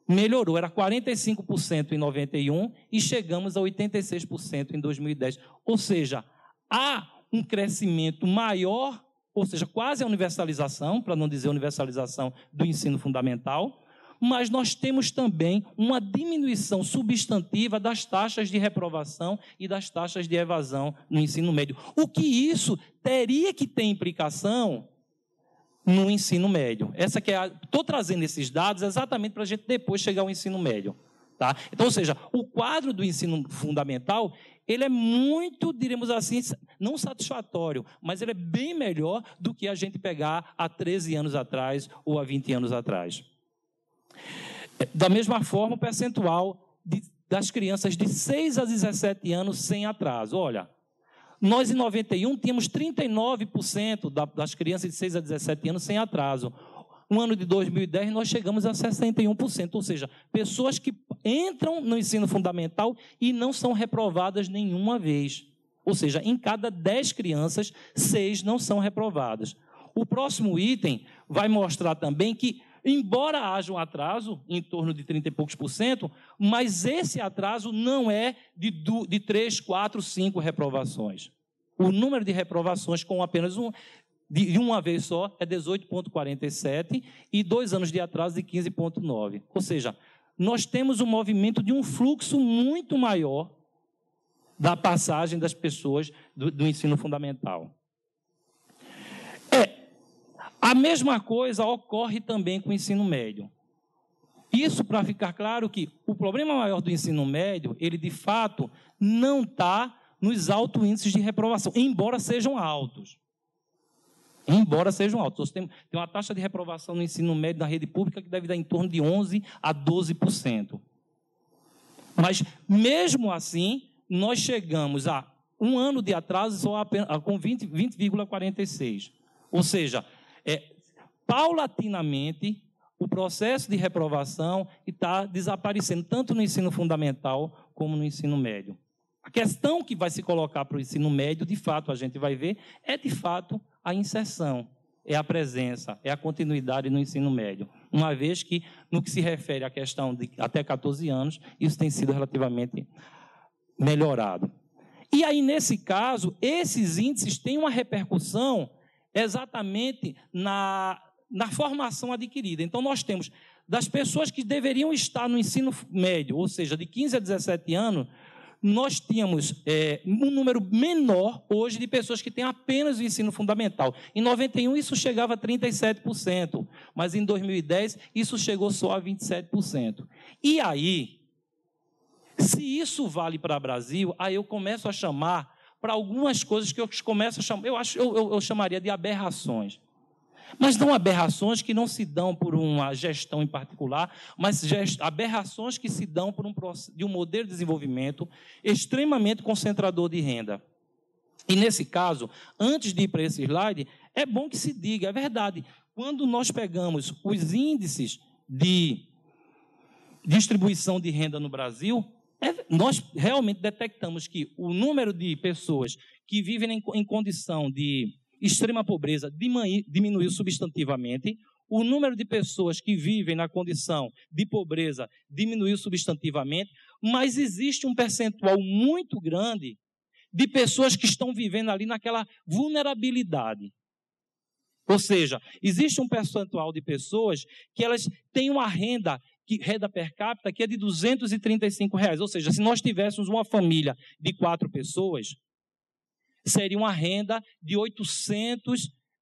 melhorou, era 45% em 91 e chegamos a 86% em 2010. Ou seja, há um crescimento maior, ou seja, quase a universalização, para não dizer universalização do ensino fundamental, mas nós temos também uma diminuição substantiva das taxas de reprovação e das taxas de evasão no ensino médio. O que isso teria que ter implicação no ensino médio. Estou trazendo esses dados exatamente para a gente depois chegar ao ensino médio. Tá? Então, ou seja, o quadro do ensino fundamental, ele é muito, diremos assim, não satisfatório, mas ele é bem melhor do que a gente pegar há 13 anos atrás ou há 20 anos atrás. Da mesma forma, o percentual das crianças de 6 a 17 anos sem atraso. Olha, nós em 91 tínhamos 39% das crianças de 6 a 17 anos sem atraso. No ano de 2010, nós chegamos a 61%, ou seja, pessoas que entram no ensino fundamental e não são reprovadas nenhuma vez. Ou seja, em cada 10 crianças, 6 não são reprovadas. O próximo item vai mostrar também que, embora haja um atraso, em torno de 30 e poucos %, mas esse atraso não é de 3, 4, 5 reprovações. O número de reprovações com apenas de uma vez só é 18,47 e 2 anos de atraso de 15,9. Ou seja, nós temos um movimento de um fluxo muito maior da passagem das pessoas do ensino fundamental. A mesma coisa ocorre também com o ensino médio. Isso para ficar claro que o problema maior do ensino médio, ele de fato não está nos altos índices de reprovação, embora sejam altos. Tem uma taxa de reprovação no ensino médio na rede pública que deve dar em torno de 11% a 12%. Mas, mesmo assim, nós chegamos a um ano de atraso só com 20,46%. Ou seja, paulatinamente, o processo de reprovação está desaparecendo, tanto no ensino fundamental como no ensino médio. A questão que vai se colocar para o ensino médio, de fato, a gente vai ver, é, de fato, a inserção, é a presença, é a continuidade no ensino médio. Uma vez que, no que se refere à questão de até 14 anos, isso tem sido relativamente melhorado. E aí, nesse caso, esses índices têm uma repercussão exatamente na formação adquirida. Então, nós temos, das pessoas que deveriam estar no ensino médio, ou seja, de 15 a 17 anos, nós tínhamos um número menor hoje de pessoas que têm apenas o ensino fundamental. Em 91, isso chegava a 37%, mas em 2010, isso chegou só a 27%. E aí, se isso vale para o Brasil, aí eu começo a chamar para algumas coisas que eu começo a chamar, eu chamaria de aberrações. Mas não aberrações que não se dão por uma gestão em particular, mas aberrações que se dão por um modelo de desenvolvimento extremamente concentrador de renda. E, nesse caso, antes de ir para esse slide, é bom que se diga, é verdade, quando nós pegamos os índices de distribuição de renda no Brasil, nós realmente detectamos que o número de pessoas que vivem em condição de extrema pobreza diminuiu substantivamente, o número de pessoas que vivem na condição de pobreza diminuiu substantivamente, mas existe um percentual muito grande de pessoas que estão vivendo ali naquela vulnerabilidade. Ou seja, existe um percentual de pessoas que elas têm uma renda per capita que é de R$ 235. Ou seja, se nós tivéssemos uma família de 4 pessoas, seria uma renda de R$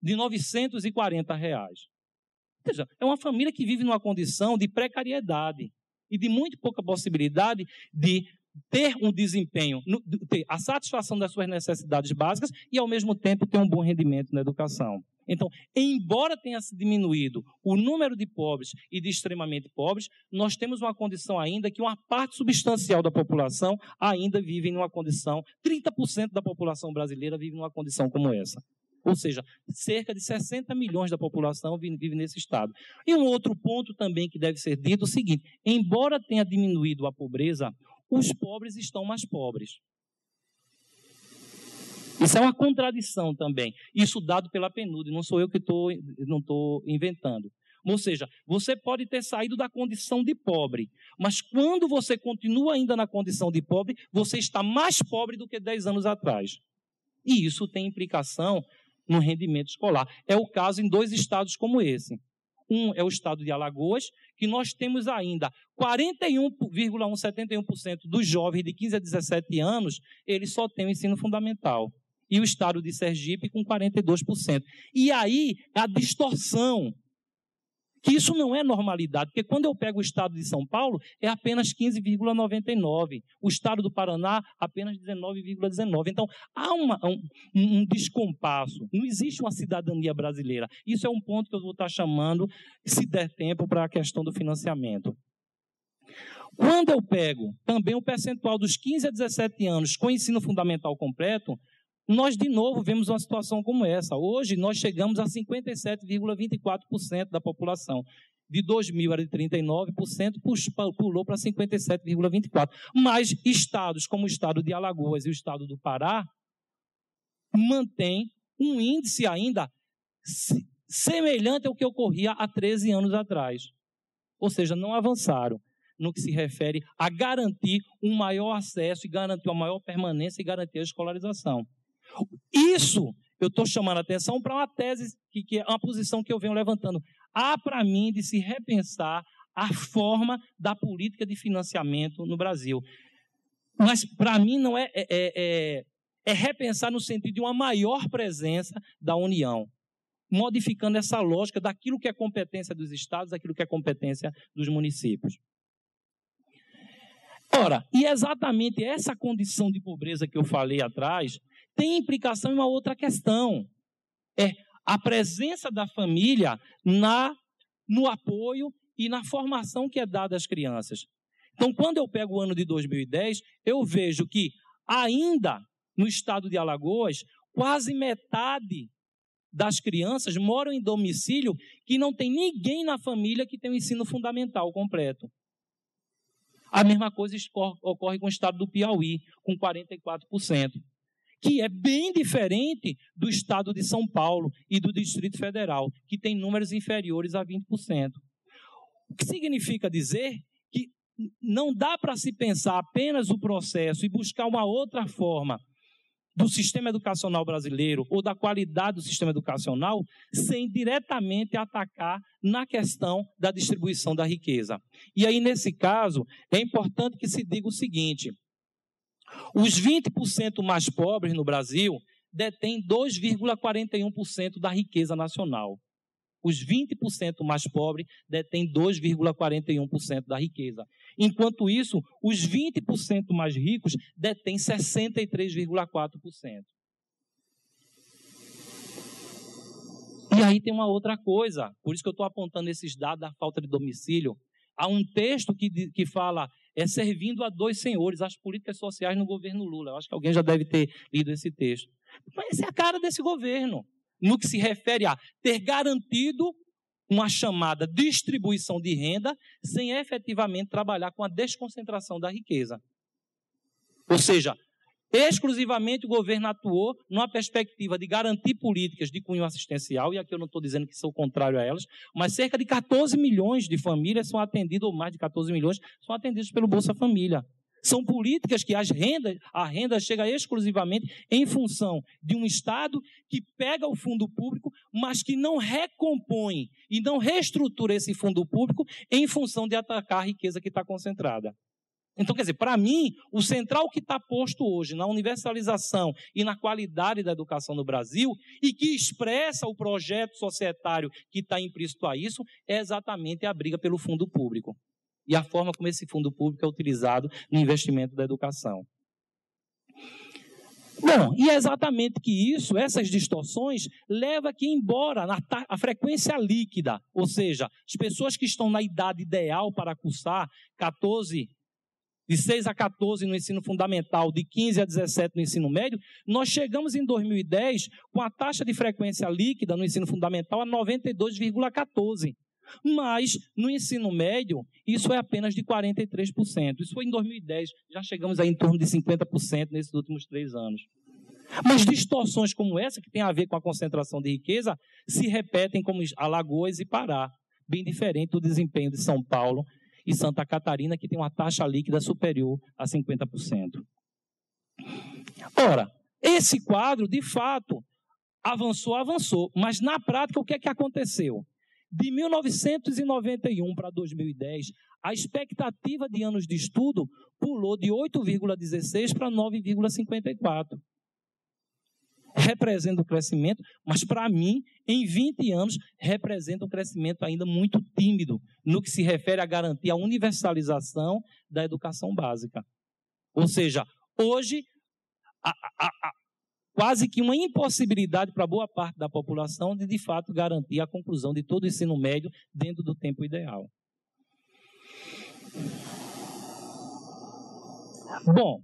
940. Ou seja, é uma família que vive numa condição de precariedade e de muito pouca possibilidade de ter um desempenho, ter a satisfação das suas necessidades básicas e, ao mesmo tempo, ter um bom rendimento na educação. Então, embora tenha se diminuído o número de pobres e de extremamente pobres, nós temos uma condição ainda que uma parte substancial da população ainda vive numa condição, 30% da população brasileira vive numa condição como essa. Ou seja, cerca de 60 milhões da população vive nesse estado. E um outro ponto também que deve ser dito é o seguinte: embora tenha diminuído a pobreza, os pobres estão mais pobres. Isso é uma contradição também. Isso dado pela PNUD, não sou eu que não estou inventando. Ou seja, você pode ter saído da condição de pobre, mas quando você continua ainda na condição de pobre, você está mais pobre do que 10 anos atrás. E isso tem implicação no rendimento escolar. É o caso em 2 estados como esse. Um é o estado de Alagoas, que nós temos ainda 41,71% dos jovens de 15 a 17 anos, eles só têm o ensino fundamental. E o estado de Sergipe com 42%. E aí, a distorção, que isso não é normalidade, porque quando eu pego o estado de São Paulo, é apenas 15,99%. O estado do Paraná, apenas 19,19%. Então, há um descompasso. Não existe uma cidadania brasileira. Isso é um ponto que eu vou estar chamando, se der tempo, para a questão do financiamento. Quando eu pego também o percentual dos 15 a 17 anos com ensino fundamental completo, nós, de novo, vemos uma situação como essa. Hoje, nós chegamos a 57,24% da população. De 2000 era de 39%, pulou para 57,24%. Mas estados como o estado de Alagoas e o estado do Pará mantêm um índice ainda semelhante ao que ocorria há 13 anos atrás. Ou seja, não avançaram no que se refere a garantir um maior acesso e garantir uma maior permanência e garantir a escolarização. Isso eu estou chamando a atenção para uma tese, que é uma posição que eu venho levantando. Há, para mim, de se repensar a forma da política de financiamento no Brasil. Mas, para mim, não é repensar no sentido de uma maior presença da União, modificando essa lógica daquilo que é competência dos estados, daquilo que é competência dos municípios. Ora, e exatamente essa condição de pobreza que eu falei atrás tem implicação em uma outra questão. É a presença da família no apoio e na formação que é dada às crianças. Então, quando eu pego o ano de 2010, eu vejo que ainda no estado de Alagoas, quase metade das crianças moram em domicílio que não tem ninguém na família que tem o ensino fundamental completo. A mesma coisa ocorre com o estado do Piauí, com 44%. Que é bem diferente do estado de São Paulo e do Distrito Federal, que tem números inferiores a 20%. O que significa dizer que não dá para se pensar apenas o processo e buscar uma outra forma do sistema educacional brasileiro ou da qualidade do sistema educacional sem diretamente atacar na questão da distribuição da riqueza. E aí, nesse caso, é importante que se diga o seguinte: os 20% mais pobres no Brasil detêm 2,41% da riqueza nacional. Os 20% mais pobres detêm 2,41% da riqueza. Enquanto isso, os 20% mais ricos detêm 63,4%. E aí tem uma outra coisa, por isso que eu estou apontando esses dados da falta de domicílio. Há um texto que fala, servindo a 2 senhores, as políticas sociais no governo Lula. Eu acho que alguém já deve ter lido esse texto. Mas essa é a cara desse governo, no que se refere a ter garantido uma chamada distribuição de renda sem efetivamente trabalhar com a desconcentração da riqueza. Ou seja, exclusivamente o governo atuou numa perspectiva de garantir políticas de cunho assistencial, e aqui eu não estou dizendo que sou contrário a elas, mas cerca de 14 milhões de famílias são atendidas, ou mais de 14 milhões, são atendidas pelo Bolsa Família. São políticas que a renda chega exclusivamente em função de um Estado que pega o fundo público, mas que não recompõe e não reestrutura esse fundo público em função de atacar a riqueza que está concentrada. Então, quer dizer, para mim, o central que está posto hoje na universalização e na qualidade da educação no Brasil e que expressa o projeto societário que está implícito a isso é exatamente a briga pelo fundo público e a forma como esse fundo público é utilizado no investimento da educação. Bom, e é exatamente que isso, essas distorções, leva que, embora a frequência líquida, ou seja, as pessoas que estão na idade ideal para cursar de 6 a 14 no ensino fundamental, de 15 a 17 no ensino médio, nós chegamos em 2010 com a taxa de frequência líquida no ensino fundamental a 92,14%. Mas, no ensino médio, isso é apenas de 43%. Isso foi em 2010, já chegamos a em torno de 50% nesses últimos 3 anos. Mas distorções como essa, que tem a ver com a concentração de riqueza, se repetem como Alagoas e Pará, bem diferente do desempenho de São Paulo e Santa Catarina, que tem uma taxa líquida superior a 50%. Ora, esse quadro, de fato, avançou, mas na prática o que é que aconteceu? De 1991 para 2010, a expectativa de anos de estudo pulou de 8,16 para 9,54. Representa um crescimento, mas para mim, em 20 anos, representa um crescimento ainda muito tímido no que se refere a garantir a universalização da educação básica. Ou seja, hoje, quase que uma impossibilidade para boa parte da população de fato, garantir a conclusão de todo o ensino médio dentro do tempo ideal. Bom,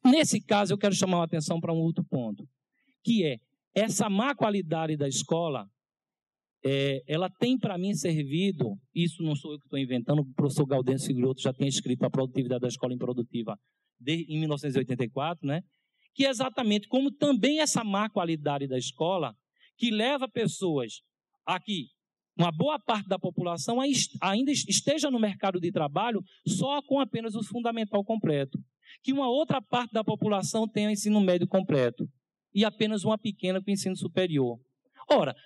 nesse caso, eu quero chamar a atenção para um outro ponto, que é essa má qualidade da escola, ela tem para mim servido, isso não sou eu que estou inventando, o professor Gaudêncio Figueiredo já tem escrito A Produtividade da Escola Improdutiva em 1984, né? Que é exatamente como também essa má qualidade da escola, que leva pessoas a que uma boa parte da população ainda esteja no mercado de trabalho só com apenas o fundamental completo. Que uma outra parte da população tenha o ensino médio completo e apenas uma pequena com o ensino superior. Ora,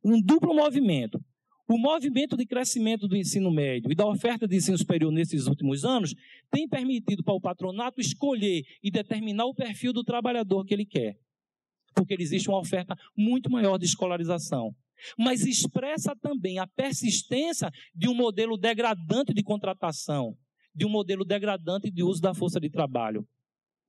um duplo movimento. O movimento de crescimento do ensino médio e da oferta de ensino superior nesses últimos anos tem permitido para o patronato escolher e determinar o perfil do trabalhador que ele quer. Porque existe uma oferta muito maior de escolarização. Mas expressa também a persistência de um modelo degradante de contratação, de um modelo degradante de uso da força de trabalho.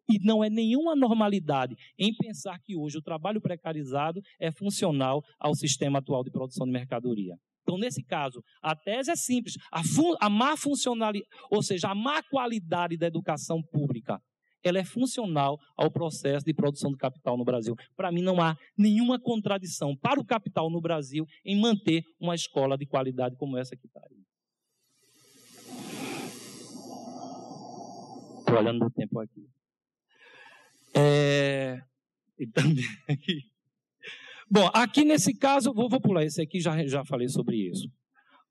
E não é nenhuma normalidade em pensar que hoje o trabalho precarizado é funcional ao sistema atual de produção de mercadoria. Então, nesse caso, a tese é simples. A má funcionalidade, ou seja, a má qualidade da educação pública, ela é funcional ao processo de produção de capital no Brasil. Para mim, não há nenhuma contradição para o capital no Brasil em manter uma escola de qualidade como essa que está aí. Estou olhando no tempo aqui. E também aqui. Bom, aqui nesse caso, vou pular esse aqui, já falei sobre isso.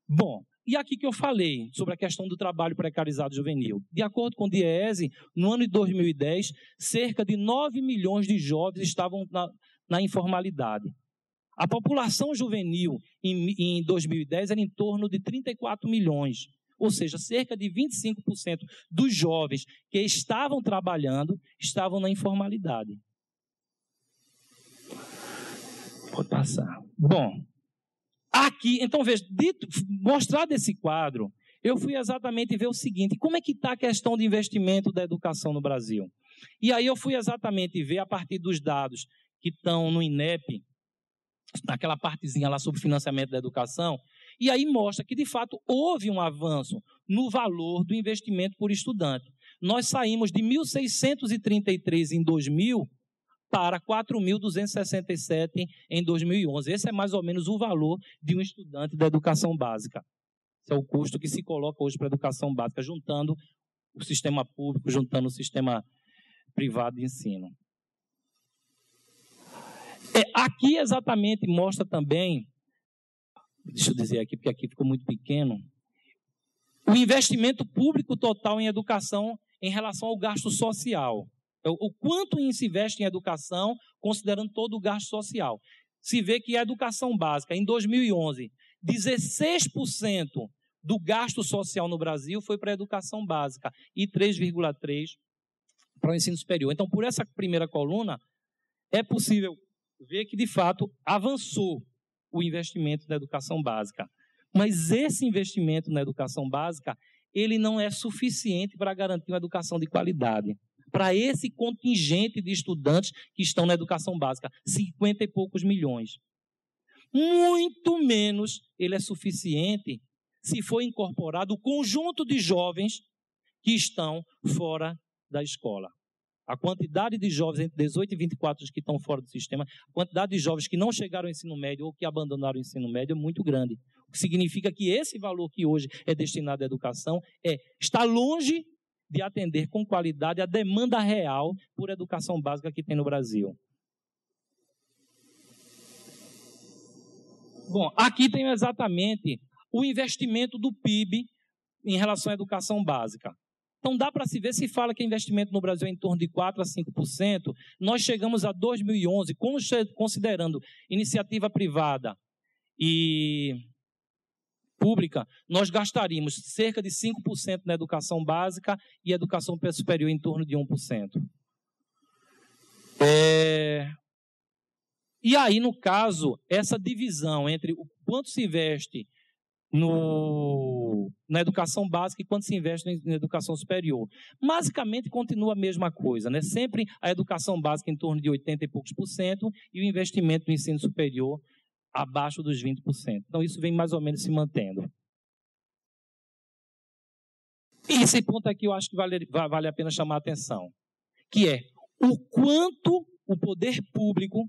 Bom, e aqui que eu falei sobre a questão do trabalho precarizado juvenil. De acordo com o DIEESE, no ano de 2010, cerca de 9 milhões de jovens estavam na informalidade. A população juvenil em 2010 era em torno de 34 milhões. Ou seja, cerca de 25% dos jovens que estavam trabalhando estavam na informalidade. Pode passar. Bom, aqui, então veja, mostrado esse quadro, eu fui exatamente ver o seguinte, como é que está a questão de investimento da educação no Brasil? E aí eu fui exatamente ver a partir dos dados que estão no INEP, naquela partezinha lá sobre financiamento da educação, e aí mostra que, de fato, houve um avanço no valor do investimento por estudante. Nós saímos de 1.633 em 2000 para 4.267 em 2011. Esse é mais ou menos o valor de um estudante da educação básica. Esse é o custo que se coloca hoje para a educação básica, juntando o sistema público, juntando o sistema privado de ensino. Aqui exatamente mostra também, deixa eu dizer aqui, porque aqui ficou muito pequeno, o investimento público total em educação em relação ao gasto social. O quanto se investe em educação, considerando todo o gasto social. Se vê que a educação básica, em 2011, 16% do gasto social no Brasil foi para a educação básica e 3,3% para o ensino superior. Então, por essa primeira coluna, é possível ver que, de fato, avançou o investimento na educação básica. Mas esse investimento na educação básica, ele não é suficiente para garantir uma educação de qualidade. Para esse contingente de estudantes que estão na educação básica, 50 e poucos milhões. Muito menos ele é suficiente se for incorporado o conjunto de jovens que estão fora da escola. A quantidade de jovens entre 18 e 24 anos que estão fora do sistema, a quantidade de jovens que não chegaram ao ensino médio ou que abandonaram o ensino médio é muito grande. O que significa que esse valor que hoje é destinado à educação está longe de atender com qualidade a demanda real por educação básica que tem no Brasil. Bom, aqui tem exatamente o investimento do PIB em relação à educação básica. Então, dá para se ver, se fala que investimento no Brasil é em torno de 4% a 5%, nós chegamos a 2011, considerando iniciativa privada e pública, nós gastaríamos cerca de 5% na educação básica e educação superior em torno de 1%. E aí, no caso, essa divisão entre o quanto se investe na educação básica e quanto se investe na educação superior. Basicamente, continua a mesma coisa, né? Sempre a educação básica em torno de 80 e poucos % e o investimento no ensino superior abaixo dos 20%. Então, isso vem mais ou menos se mantendo. E esse ponto aqui eu acho que vale a pena chamar a atenção, que é o quanto o poder público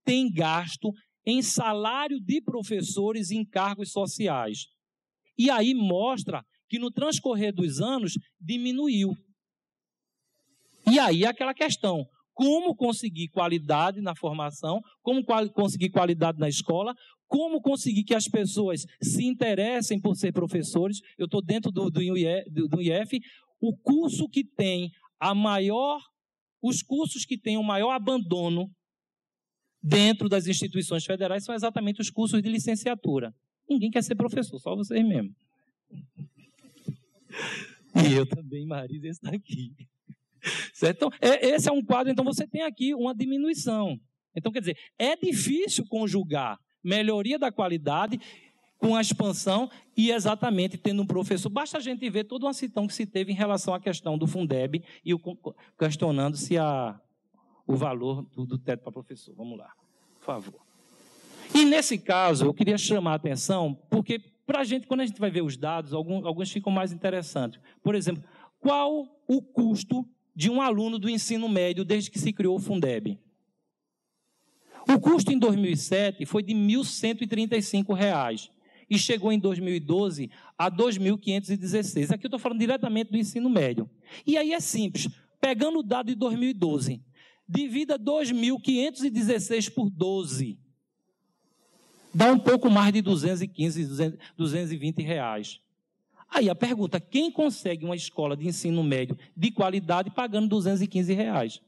tem gasto em salário de professores e em cargos sociais. E aí mostra que no transcorrer dos anos diminuiu. E aí é aquela questão, como conseguir qualidade na formação, como conseguir qualidade na escola, como conseguir que as pessoas se interessem por ser professores. Eu estou dentro do IF, o curso que tem os cursos que têm o maior abandono dentro das instituições federais são exatamente os cursos de licenciatura. Ninguém quer ser professor, só vocês mesmos. E eu também, Marisa, está aqui. Certo? Então, esse é um quadro, então você tem aqui uma diminuição. Então, quer dizer, é difícil conjugar melhoria da qualidade com a expansão e exatamente tendo um professor. Basta a gente ver toda uma citação que se teve em relação à questão do Fundeb e questionando-se o valor do teto para professor. Vamos lá, por favor. E nesse caso, eu queria chamar a atenção, porque para a gente, quando a gente vai ver os dados, alguns ficam mais interessantes. Por exemplo, qual o custo de um aluno do ensino médio desde que se criou o Fundeb? O custo em 2007 foi de R$ 1.135 e chegou em 2012 a R$ 2.516. Aqui eu estou falando diretamente do ensino médio. E aí é simples, pegando o dado de 2012, divida 2.516 por 12. Dá um pouco mais de 220 reais. Aí a pergunta, quem consegue uma escola de ensino médio de qualidade pagando 215 reais?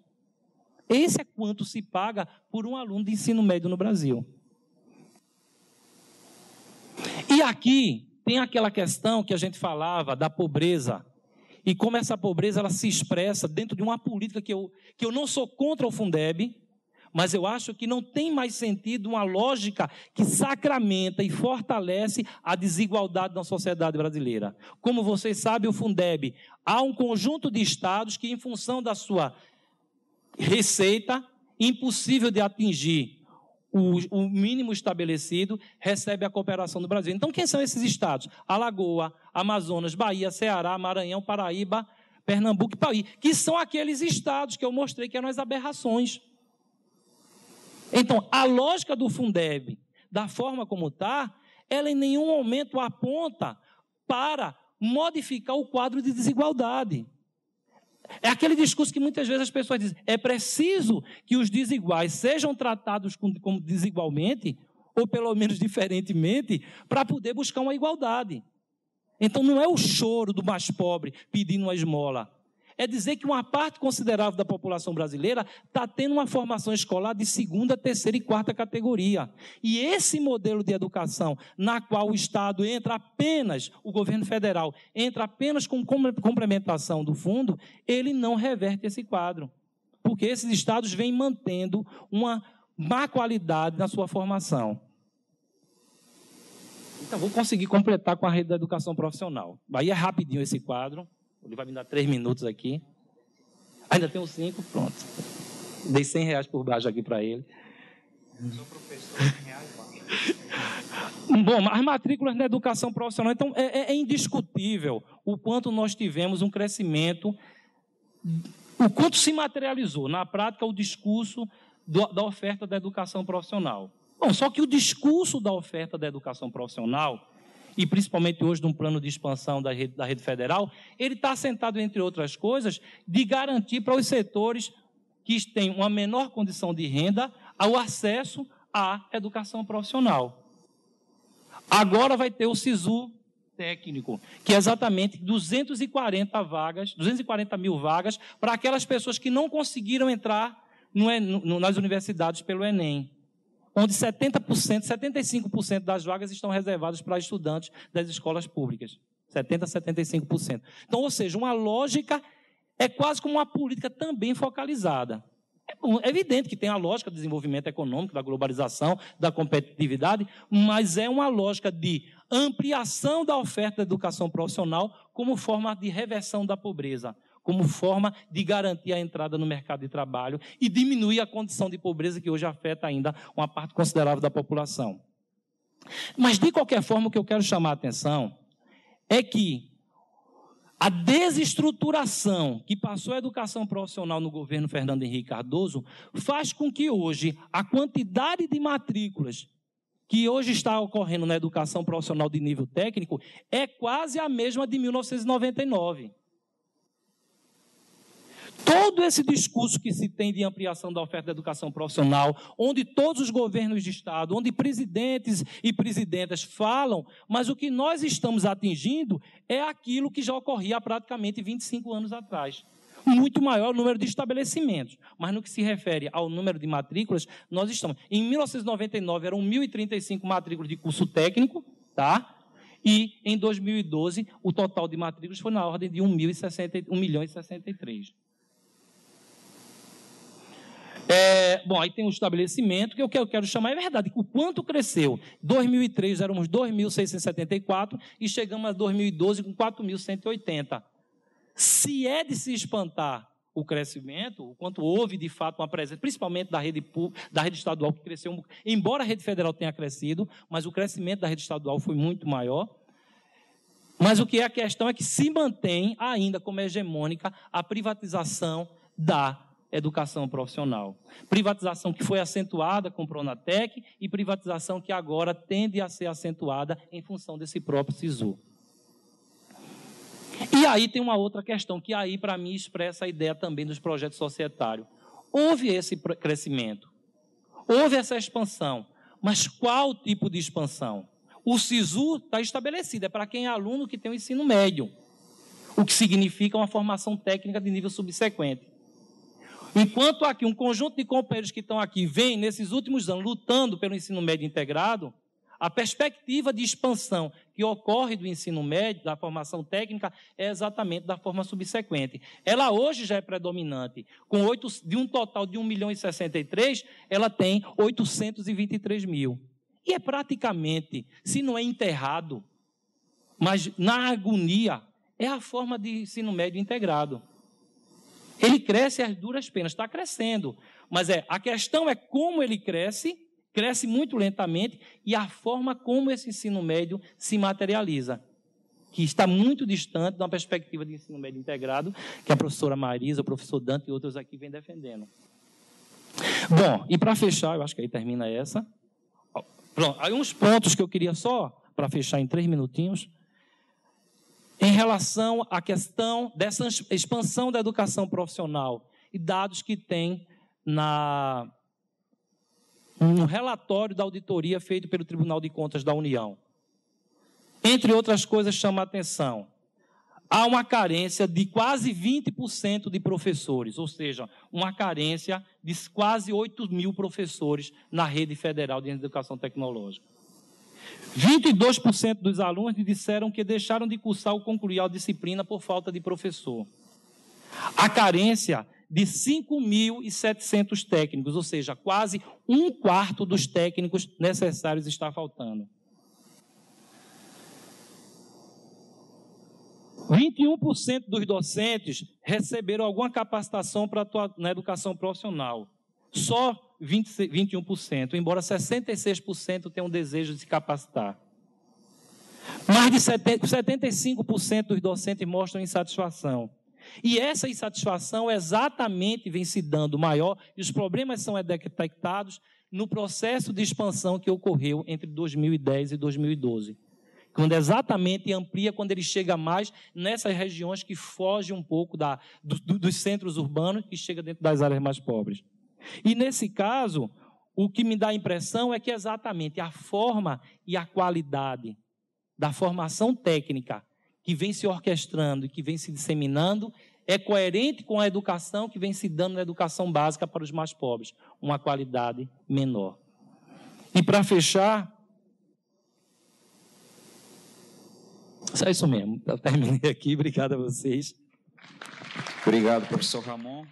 Esse é quanto se paga por um aluno de ensino médio no Brasil. E aqui tem aquela questão que a gente falava da pobreza. E como essa pobreza ela se expressa dentro de uma política que eu não sou contra o Fundeb, mas eu acho que não tem mais sentido uma lógica que sacramenta e fortalece a desigualdade na sociedade brasileira. Como vocês sabem, o Fundeb, há um conjunto de estados que, em função da sua receita, impossível de atingir o mínimo estabelecido, recebe a cooperação do Brasil. Então, quem são esses estados? Alagoas, Amazonas, Bahia, Ceará, Maranhão, Paraíba, Pernambuco e Piauí, que são aqueles estados que eu mostrei que eram as aberrações. Então, a lógica do Fundeb, da forma como está, ela em nenhum momento aponta para modificar o quadro de desigualdade. É aquele discurso que muitas vezes as pessoas dizem, é preciso que os desiguais sejam tratados como desigualmente, ou pelo menos diferentemente, para poder buscar uma igualdade. Então não é o choro do mais pobre pedindo uma esmola, é dizer que uma parte considerável da população brasileira está tendo uma formação escolar de segunda, terceira e quarta categoria. E esse modelo de educação, na qual o Estado entra apenas, o governo federal entra apenas com complementação do fundo, ele não reverte esse quadro. Porque esses estados vêm mantendo uma má qualidade na sua formação. Então, vou conseguir completar com a rede da educação profissional. Aí é rapidinho esse quadro. Ele vai me dar 3 minutos aqui. Ainda tenho 5, pronto. Dei R$100 por baixo aqui para ele. Sou professor, R$100 Bom, as matrículas na educação profissional, então, é indiscutível o quanto nós tivemos um crescimento, o quanto se materializou, na prática, o discurso da oferta da educação profissional. Bom, só que o discurso da oferta da educação profissional, e principalmente hoje num plano de expansão da rede federal, ele está assentado, entre outras coisas, de garantir para os setores que têm uma menor condição de renda o acesso à educação profissional. Agora vai ter o SISU técnico, que é exatamente 240 mil vagas para aquelas pessoas que não conseguiram entrar nas universidades pelo Enem, onde 70%, 75% das vagas estão reservadas para estudantes das escolas públicas. 70% a 75%. Então, ou seja, uma lógica é quase como uma política também focalizada. É evidente que tem a lógica do desenvolvimento econômico, da globalização, da competitividade, mas é uma lógica de ampliação da oferta da educação profissional como forma de reversão da pobreza, como forma de garantir a entrada no mercado de trabalho e diminuir a condição de pobreza que hoje afeta ainda uma parte considerável da população. Mas, de qualquer forma, o que eu quero chamar a atenção é que a desestruturação que passou a educação profissional no governo Fernando Henrique Cardoso faz com que hoje a quantidade de matrículas que hoje está ocorrendo na educação profissional de nível técnico é quase a mesma de 1999. Todo esse discurso que se tem de ampliação da oferta da educação profissional, onde todos os governos de Estado, onde presidentes e presidentas falam, mas o que nós estamos atingindo é aquilo que já ocorria há praticamente 25 anos atrás. Muito maior o número de estabelecimentos, mas no que se refere ao número de matrículas, nós estamos... Em 1999 eram 1.035 matrículas de curso técnico, tá? E em 2012 o total de matrículas foi na ordem de 1.063. Bom, aí tem o estabelecimento, que o que eu quero chamar é verdade, o quanto cresceu. Em 2003 éramos 2.674 e chegamos a 2012 com 4.180. Se é de se espantar o crescimento, o quanto houve de fato uma presença, principalmente da rede estadual, que cresceu, embora a rede federal tenha crescido, mas o crescimento da rede estadual foi muito maior. Mas o que é a questão é que se mantém ainda como hegemônica a privatização da educação profissional. Privatização que foi acentuada com o Pronatec e privatização que agora tende a ser acentuada em função desse próprio SISU. E aí tem uma outra questão que aí, para mim, expressa a ideia também dos projetos societários. Houve esse crescimento, houve essa expansão, mas qual tipo de expansão? O SISU está estabelecido, é para quem é aluno que tem o ensino médio, o que significa uma formação técnica de nível subsequente. Enquanto aqui um conjunto de companheiros que estão aqui vem, nesses últimos anos, lutando pelo ensino médio integrado, a perspectiva de expansão que ocorre do ensino médio, da formação técnica, é exatamente da forma subsequente. Ela hoje já é predominante. De um total de 1.063.000, ela tem 823 mil. E é praticamente, se não é enterrado, mas na agonia, é a forma de ensino médio integrado. Ele cresce às duras penas, está crescendo. Mas a questão é como ele cresce muito lentamente, e a forma como esse ensino médio se materializa, que está muito distante de uma perspectiva de ensino médio integrado, que a professora Marisa, o professor Dante e outros aqui vêm defendendo. Bom, e para fechar, eu acho que aí termina essa. Pronto, aí uns pontos que eu queria só, para fechar em 3 minutinhos, em relação à questão dessa expansão da educação profissional e dados que tem um relatório da auditoria feito pelo Tribunal de Contas da União. Entre outras coisas, chama a atenção. há uma carência de quase 20% de professores, ou seja, uma carência de quase 8.000 professores na rede federal de educação tecnológica. 22% dos alunos disseram que deixaram de cursar ou concluir a disciplina por falta de professor. A carência de 5.700 técnicos, ou seja, quase 1/4 dos técnicos necessários está faltando. 21% dos docentes receberam alguma capacitação para atuar na educação profissional. Só 21%, embora 66% tenham desejo de se capacitar. Mais de 75% dos docentes mostram insatisfação. E essa insatisfação exatamente vem se dando maior, e os problemas são detectados no processo de expansão que ocorreu entre 2010 e 2012. Quando exatamente amplia, quando ele chega mais nessas regiões que fogem um pouco dos centros urbanos e chega dentro das áreas mais pobres. E nesse caso, o que me dá a impressão é que exatamente a forma e a qualidade da formação técnica que vem se orquestrando e que vem se disseminando é coerente com a educação que vem se dando na educação básica para os mais pobres, uma qualidade menor. E para fechar, é isso mesmo, eu terminei aqui, obrigado a vocês. Obrigado, professor Ramon.